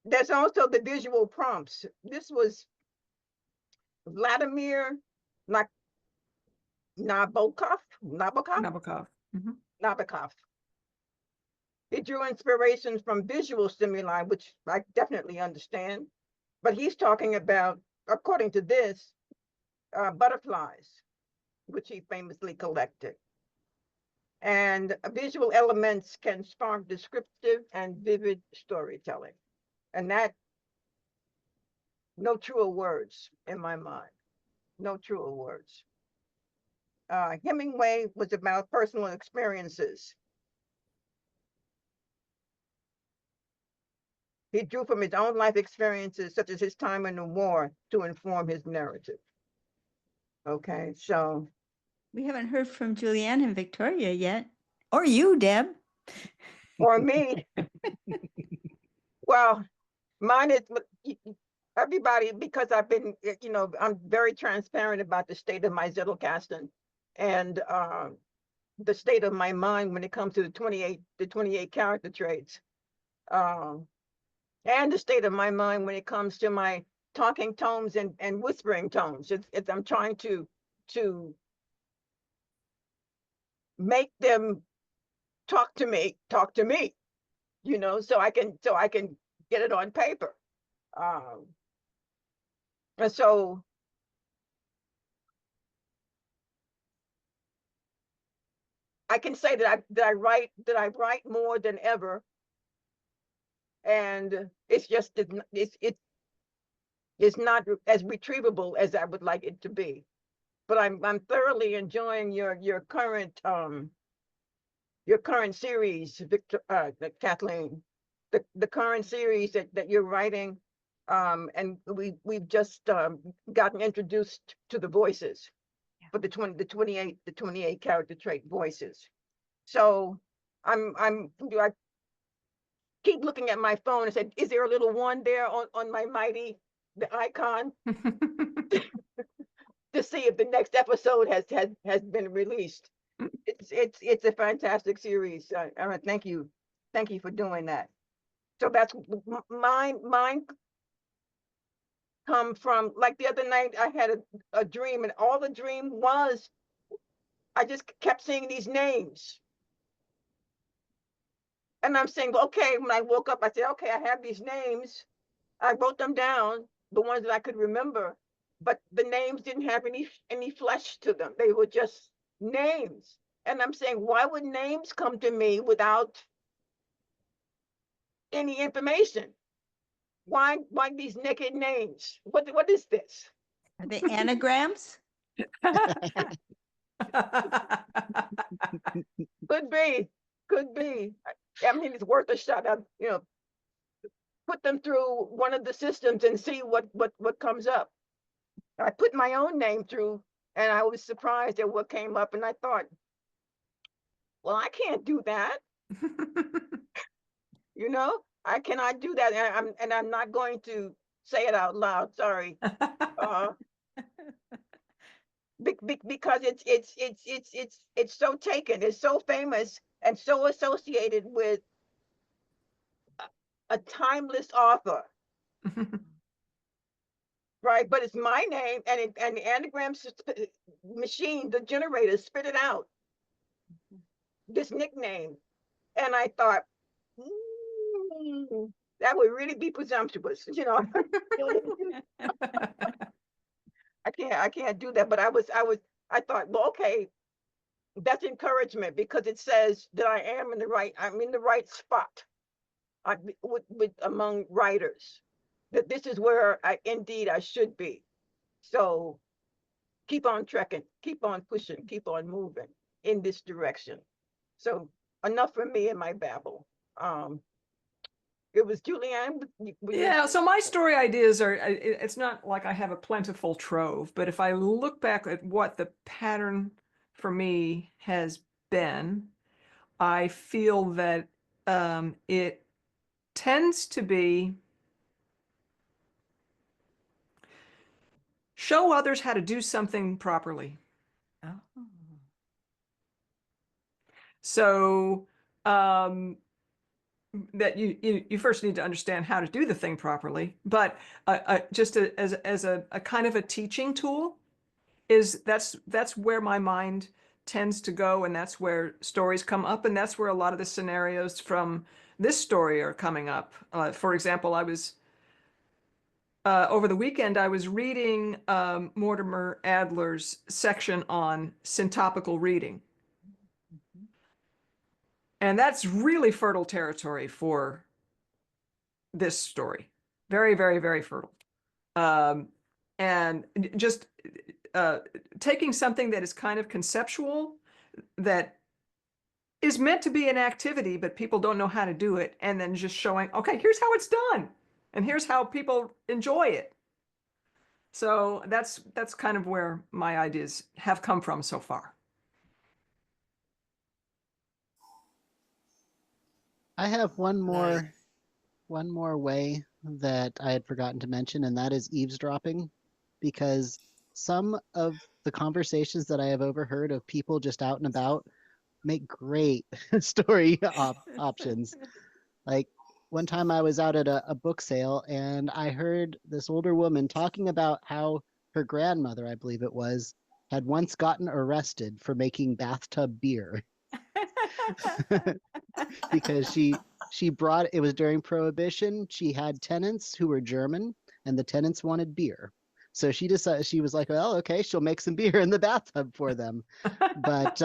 there's also the visual prompts. This was Vladimir Nabokov. Nabokov. Mhm. Nabokov. He drew inspiration from visual stimuli, which I definitely understand. But he's talking about, according to this, butterflies, which he famously collected. And visual elements can spark descriptive and vivid storytelling. And that, no truer words in my mind. No truer words. Hemingway was about personal experiences. He drew from his own life experiences, such as his time in the war, to inform his narrative. Okay, so. We haven't heard from Julianne and Victoria yet. Or you, Deb. Or me. Well, mine is everybody, because I've been, I'm very transparent about the state of my Zettelkasten and the state of my mind when it comes to the 28 character traits. And the state of my mind when it comes to my talking tones and whispering tones. It's I'm trying to make them talk to me, so I can get it on paper. And so I can say that I write more than ever, and it's just it's not as retrievable as I would like it to be. But I'm thoroughly enjoying your current series, Kathleen, the current series that you're writing, and we've just gotten introduced to the voices for the 28 character trait voices. So I keep looking at my phone and said, is there a little one there on my the icon to see if the next episode has been released? It's a fantastic series. Thank you for doing that. So that's mine come from, like the other night I had a dream, and all the dream was I just kept seeing these names. And I'm saying, okay, when I woke up, I said, okay, I have these names. I wrote them down, the ones that I could remember, but the names didn't have any flesh to them. They were just names. And I'm saying, why would names come to me without any information? Why these naked names? What is this? Are they anagrams? Could be. I mean, it's worth a shot. Put them through one of the systems and see what comes up. I put my own name through, and I was surprised at what came up, and I thought, well, I can't do that. I cannot do that, and I'm not going to say it out loud. Sorry, because it's so taken, it's so famous, and so associated with a timeless author. Right, but it's my name, and the anagram machine, the generator, spit it out, this nickname, and I thought, that would really be presumptuous, I can't do that. But I thought, well, okay, that's encouragement, because it says that I'm in the right spot, with among writers, that this is where I should be. So keep on trekking, keep on pushing, keep on moving in this direction. So enough for me and my babble. It was Julianne. Yeah, so my story ideas are, it's not like I have a plentiful trove, but if I look back at what the pattern for me has been, I feel that it tends to be show others how to do something properly. Oh. So that you first need to understand how to do the thing properly, but just as a kind of a teaching tool, that's where my mind tends to go, and that's where stories come up, and that's where a lot of the scenarios from this story are coming up. For example, I was over the weekend, I was reading Mortimer Adler's section on syntopical reading. And that's really fertile territory for this story. Very, very, very fertile. And just taking something that is kind of conceptual, that is meant to be an activity, but people don't know how to do it, and then just showing, okay, here's how it's done, and here's how people enjoy it. So that's kind of where my ideas have come from so far. I have one Nice. more way that I had forgotten to mention, and that is eavesdropping, because some of the conversations that I have overheard of people just out and about make great story options. Like one time I was out at a book sale, and I heard this older woman talking about how her grandmother, I believe it was, had once gotten arrested for making bathtub beer. Because she brought, it was during Prohibition, she had tenants who were German, and the tenants wanted beer. So she decided, she was like, well, okay, she'll make some beer in the bathtub for them. But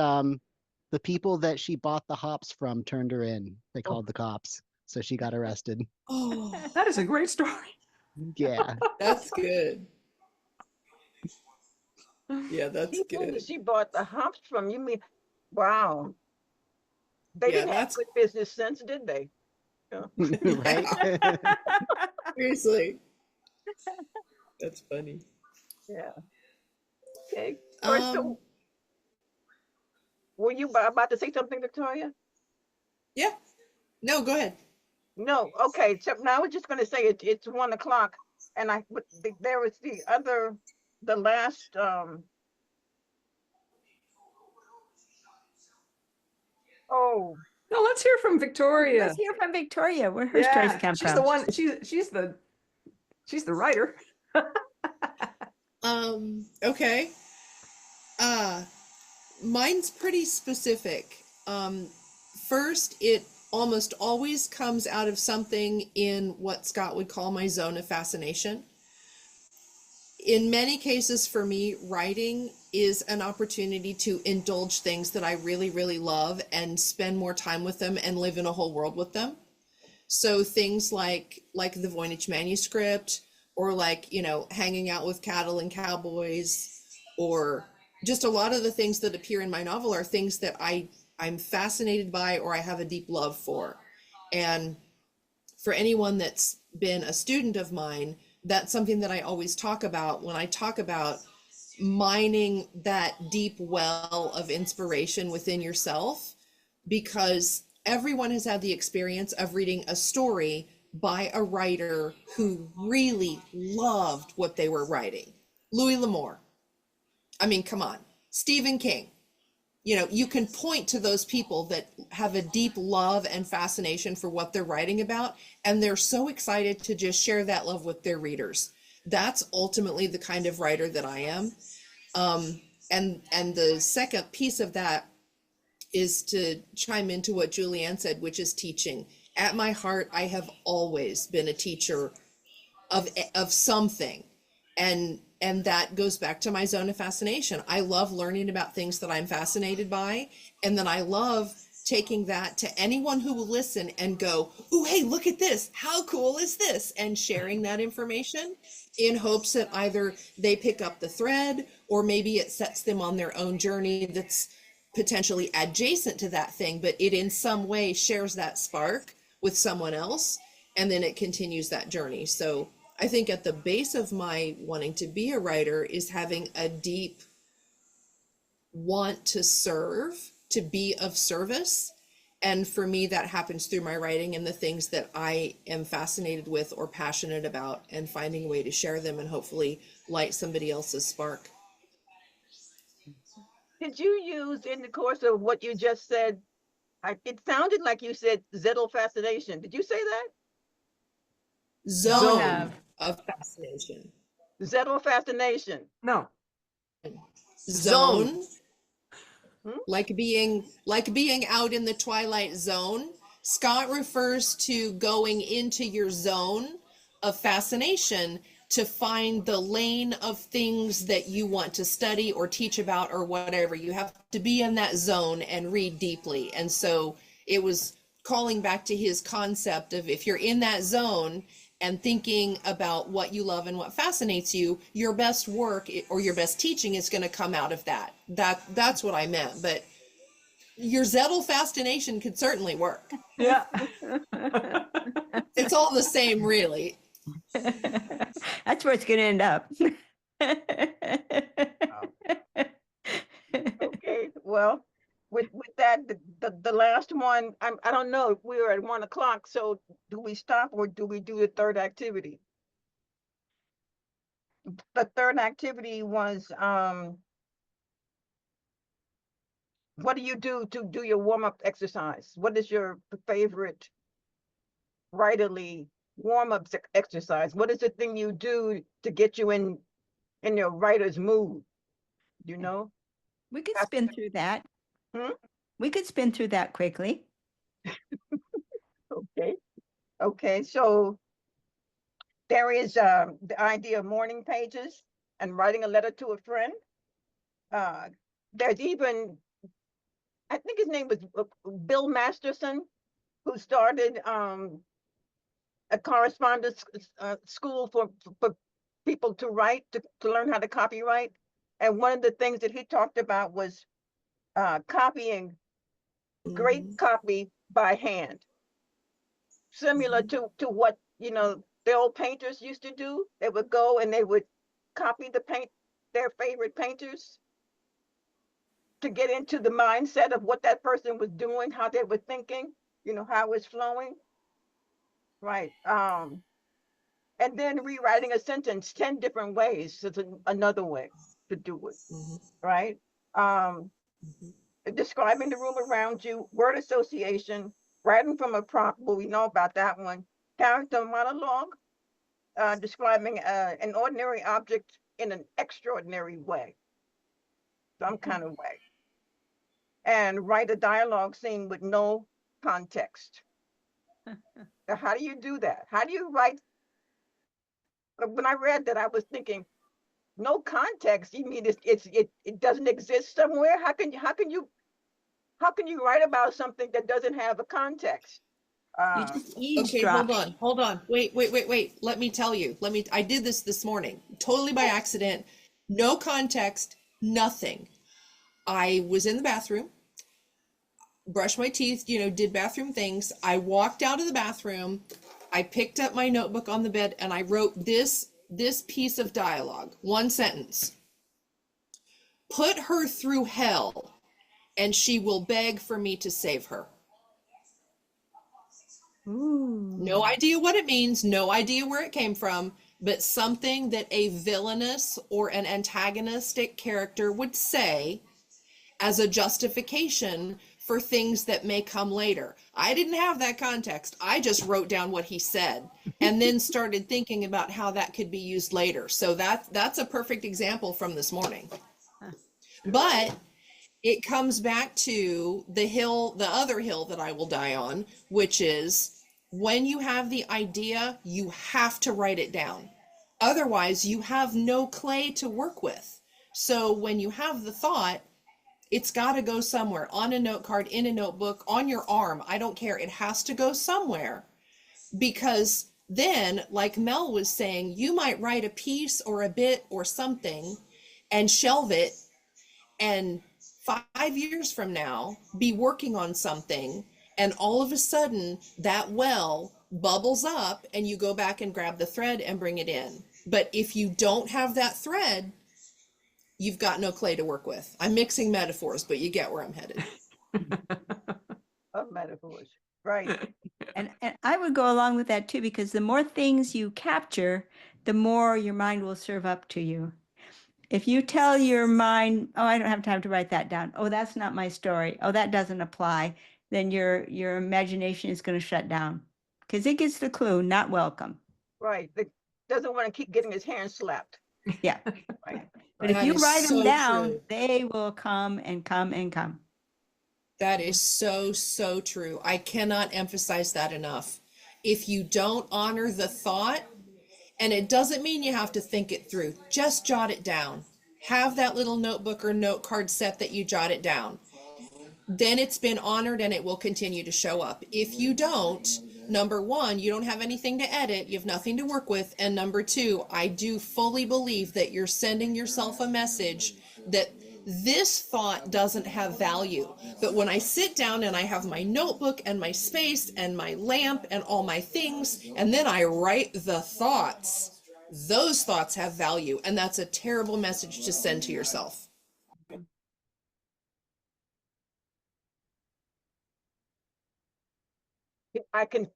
The people that she bought the hops from turned her in. They called the cops, so she got arrested. Oh, That is a great story. Yeah. that's good. Yeah, that's People good. she bought the hops from, you mean, wow. They Yeah, didn't have that's good business sense, did they? Yeah. Right? Yeah, seriously. That's funny. Yeah. Okay. All right, Um, so were you about to say something, Victoria? yeah. No, go ahead. No. Okay. So now I was just going to say it's 1 o'clock, and there was the last. Oh, No, let's hear from Let's Victoria. hear from Victoria. Where her stories Yeah, come she's the from. one. She's the writer. Okay. Uh, Mine's pretty specific. First, it almost always comes out of something in what Scott would call my zone of fascination. In many cases, for me, writing is an opportunity to indulge things that I really, really love and spend more time with them and live in a whole world with them. So things like the Voynich manuscript, or like, hanging out with cattle and cowboys, or just a lot of the things that appear in my novel are things that I'm fascinated by or I have a deep love for. And for anyone that's been a student of mine, that's something that I always talk about when I talk about mining that deep well of inspiration within yourself, because everyone has had the experience of reading a story by a writer who really loved what they were writing. Louis L'Amour. I mean, come on. Stephen King. You can point to those people that have a deep love and fascination for what they're writing about, and they're so excited to just share that love with their readers. That's ultimately the kind of writer that I am. And the second piece of that is to chime into what Julianne said, which is teaching. At my heart, I have always been a teacher of something. And that goes back to my zone of fascination. I love learning about things that I'm fascinated by, and then I love taking that to anyone who will listen and go, "Oh, hey, look at this. How cool is this?" and sharing that information in hopes that either they pick up the thread, or maybe it sets them on their own journey that's potentially adjacent to that thing, but it in some way shares that spark with someone else, and then it continues that journey. So I think at the base of my wanting to be a writer is having a deep want to serve, to be of service. And for me, that happens through my writing and the things that I am fascinated with or passionate about, and finding a way to share them and hopefully light somebody else's spark. did you use in the course of what you just said? It sounded like you said Zettel fascination. Did you say that? Zone Zone of. of fascination. Zettel fascination. No, zone. Zone, Hmm? like being out in the twilight zone. Scott refers to going into your zone of fascination to find the lane of things that you want to study or teach about or whatever. You have to be in that zone and read deeply. And so it was calling back to his concept of, if you're in that zone and thinking about what you love and what fascinates you, your best work or your best teaching is going to come out of that. That's what I meant. But your Zettel fascination could certainly work. Yeah. It's all the same, really. That's where it's going to end up. Okay. Well, with that, the last one, I don't know if we were at 1 o'clock. So do we stop or do we do the third activity? The third activity was what do you do to do your warm-up exercise? What is your favorite writerly warm-up exercise? What is the thing you do to get you in your writer's mood? You know? We could spin through that. Hmm? We could spin through that quickly. Okay. Okay. So there is the idea of morning pages and writing a letter to a friend. There's even I think his name was Bill Masterson, who started a correspondence school for people to write, to learn how to copyright. And one of the things that he talked about was copying great copy by hand, similar to what, you know, the old painters used to do. They would go and they would copy their favorite painters to get into the mindset of what that person was doing, how they were thinking, you know, how it's flowing. Right. And then rewriting a sentence 10 different ways is another way to do it. Right. Describing the room around you, word association, writing from a prompt, well, we know about that one. Character monologue, describing an ordinary object in an extraordinary way, some kind of way. And write a dialogue scene with no context. Now, how do you do that? How do you write? When I read that, I was thinking, no context. You mean it doesn't exist somewhere? How can you write about something that doesn't have a context? You just Okay, eavesdrop. hold on. Wait. Let me tell you. I did this morning, totally by accident, no context, nothing. I was in the bathroom, brushed my teeth, you know, did bathroom things. I walked out of the bathroom. I picked up my notebook on the bed and I wrote this piece of dialogue, one sentence. Put her through hell and she will beg for me to save her. Ooh. No idea what it means, no idea where it came from, but something that a villainous or an antagonistic character would say as a justification for things that may come later. I didn't have that context. I just wrote down what he said and then started thinking about how that could be used later. So that's a perfect example from this morning. But it comes back to the other hill that I will die on, which is when you have the idea, you have to write it down. Otherwise, you have no clay to work with. So when you have the thought, it's got to go somewhere, on a note card, in a notebook, on your arm. I don't care. It has to go somewhere, because then, like Mel was saying, you might write a piece or a bit or something and shelve it, and 5 years from now be working on something, and all of a sudden that well bubbles up and you go back and grab the thread and bring it in. But if you don't have that thread, you've got no clay to work with. I'm mixing metaphors, but you get where I'm headed. Of metaphors, right? And I would go along with that too, because the more things you capture, the more your mind will serve up to you. If you tell your mind, oh, I don't have time to write that down. Oh, that's not my story. Oh, that doesn't apply. Then your imagination is going to shut down, because it gets the clue, not welcome. Right. It doesn't want to keep getting his hand slapped. Yeah. Right. But if That you is write them so down, true. they will come and come and come. That is so true. I cannot emphasize that enough. If you don't honor the thought, and it doesn't mean you have to think it through, just jot it down. Have that little notebook or note card set that you jot it down. Then it's been honored and it will continue to show up. If you don't, number one, you don't have anything to edit, you have nothing to work with. And number two, I do fully believe that you're sending yourself a message that this thought doesn't have value. But when I sit down and I have my notebook and my space and my lamp and all my things, and then I write the thoughts, those thoughts have value. And that's a terrible message to send to yourself.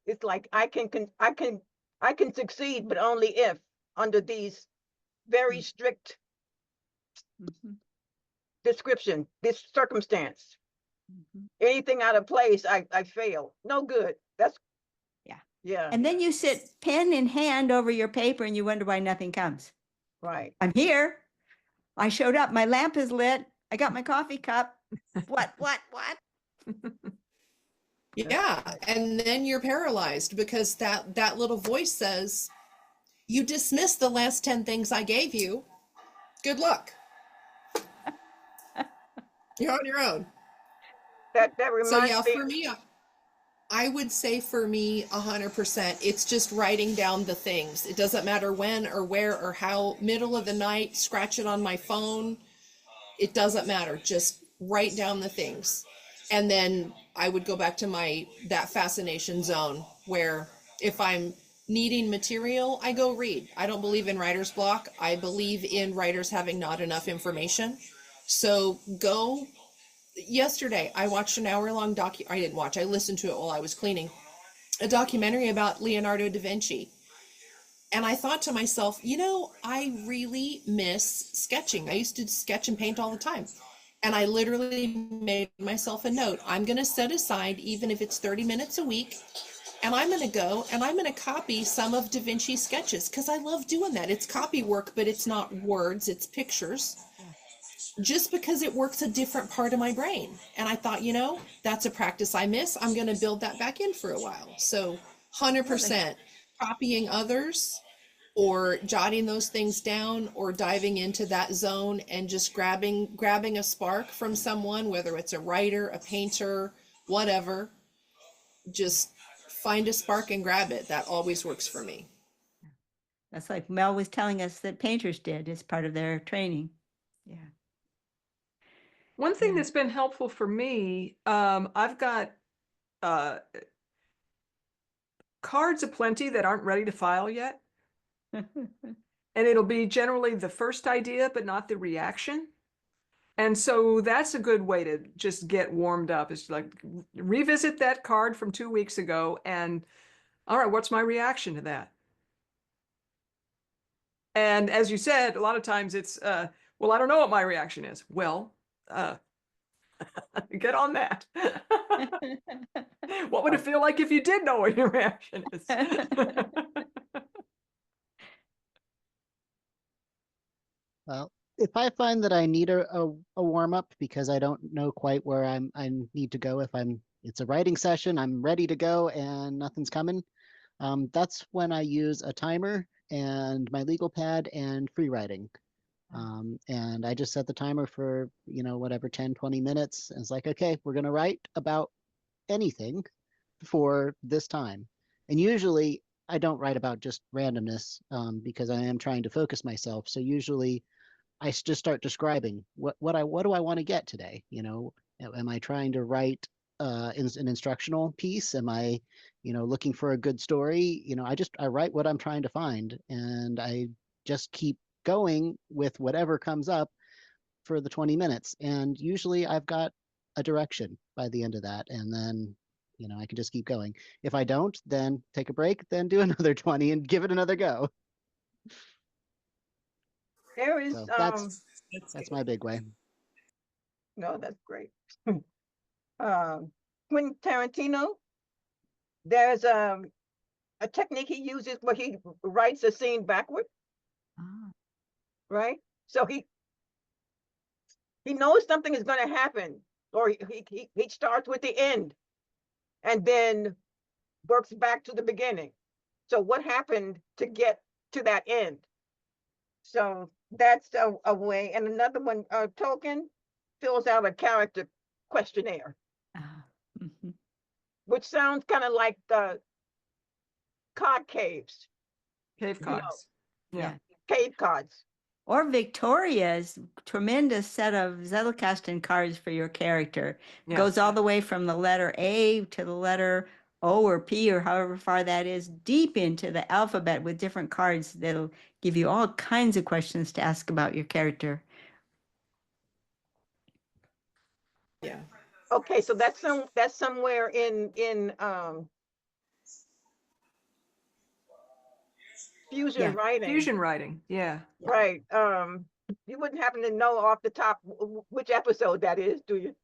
It's like I can succeed, but only if under these very strict Mhm, description, this circumstance. mhm. Anything out of place, I fail. No good. That's Yeah. yeah, And then you sit pen in hand over your paper and you wonder why nothing comes. right. I'm here. I showed up. My lamp is lit. I got my coffee cup. What? Yeah, and then you're paralyzed because that little voice says, you dismissed the last 10 things I gave you. Good luck. You're on your own. That So reminds yeah, me. for me, I would say for me, 100%, it's just writing down the things. It doesn't matter when or where or how, middle of the night, scratch it on my phone. It doesn't matter. Just write down the things. And then I would go back to that fascination zone where if I'm needing material, I go read. I don't believe in writer's block. I believe in writers having not enough information. So go. Yesterday, I watched an hour-long I didn't watch, I listened to it while I was cleaning, a documentary about Leonardo da Vinci. And I thought to myself, I really miss sketching. I used to sketch and paint all the time. And I literally made myself a note. I'm going to set aside, even if it's 30 minutes a week, and I'm going to go and I'm going to copy some of Da Vinci's sketches because I love doing that. It's copy work, but it's not words, it's pictures. Just because it works a different part of my brain. And I thought, that's a practice I miss. I'm going to build that back in for a while. So 100% copying others or jotting those things down or diving into that zone and just grabbing a spark from someone, whether it's a writer, a painter, whatever, just find a spark and grab it. That always works for me. That's like Mel was telling us that painters did as part of their training. Yeah. One thing Yeah. that's been helpful for me, I've got cards aplenty that aren't ready to file yet. And it'll be generally the first idea, but not the reaction. And so that's a good way to just get warmed up, is like revisit that card from 2 weeks ago and, all right, what's my reaction to that? And as you said, a lot of times it's, well, I don't know what my reaction is. Well, get on that. What would it feel like if you did know what your reaction is? Well, if I find that I need a warm up because I don't know quite where I need to go, if it's a writing session, I'm ready to go and nothing's coming. That's when I use a timer and my legal pad and free writing. And I just set the timer for, whatever, 10, 20 minutes. And it's like, okay, we're going to write about anything for this time. And usually I don't write about just randomness because I am trying to focus myself. So usually I just start describing what do I want to get today? Am I trying to write an instructional piece? Am I, looking for a good story? I write what I'm trying to find, and I just keep going with whatever comes up for the 20 minutes. And usually I've got a direction by the end of that, and then I can just keep going. If I don't, then take a break, then do another 20 and give it another go. There is So that's my big way. no, that's great. Quentin Tarantino, there's a technique he uses where he writes a scene backward, Ah. right? So he knows something is going to happen, or he starts with the end and then works back to the beginning. So what happened to get to that end? So that's a way. And another one, Tolkien fills out a character questionnaire, Mhm. which sounds kind of like the card caves, Cave you know, cards. Yeah. cave cards. Or Victoria's tremendous set of Zettelkasten cards for your character. Yeah. Goes all the way from the letter A to the letter O or P or however far that is, deep into the alphabet with different cards that'll give you all kinds of questions to ask about your character. Yeah. Okay, so that's somewhere in fusion Yeah. writing. Fusion writing. Yeah. Right. You wouldn't happen to know off the top which episode that is, do you?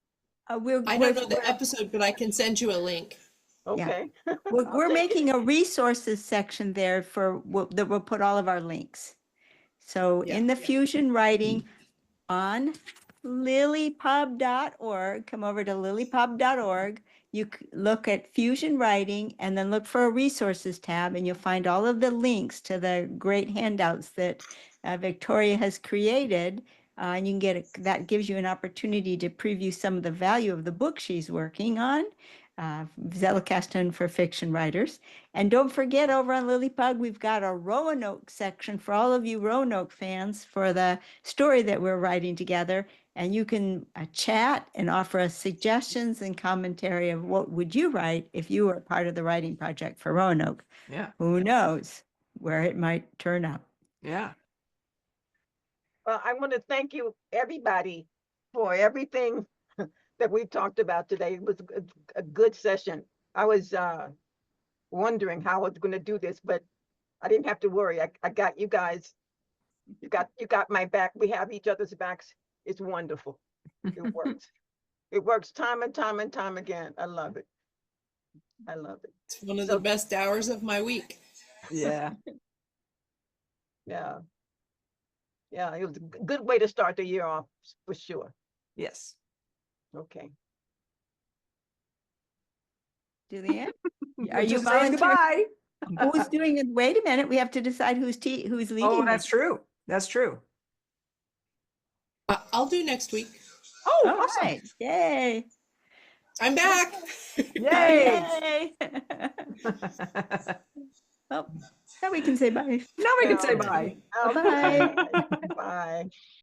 I don't know the episode, but I can send you a link. Okay. We're I'll take it. making a resources section there that we'll put all of our links. So Yeah. in the fusion writing on lilypub.org, come over to lilypub.org. You look at fusion writing and then look for a resources tab, and you'll find all of the links to the great handouts that Victoria has created And you can get that gives you an opportunity to preview some of the value of the book she's working on, Zettelkasten for fiction writers. And don't forget, over on Lilypug, we've got a Roanoke section for all of you Roanoke fans for the story that we're writing together. And you can chat and offer us suggestions and commentary of what would you write if you were part of the writing project for Roanoke. Yeah. Who knows where it might turn up. Yeah. Well, I want to thank you, everybody, for everything that we talked about today. It was a good session. I was wondering how I was going to do this, but I didn't have to worry. I got you guys. You got my back. We have each other's backs. It's wonderful. It works. It works time and time and time again. I love it. I love it. It's one of the best hours of my week. Yeah. Yeah. Yeah, it was a good way to start the year off for sure. Yes. Okay. Julianne, We're are you just saying volunteering? goodbye. Who's doing it? Wait a minute. We have to decide who's leading. Oh, that's this. true. That's true. I'll do next week. Oh, All awesome. right. Yay. I'm back. Yay. Yay. Well, now we can say bye. Now we can say bye. Okay. Bye. Bye.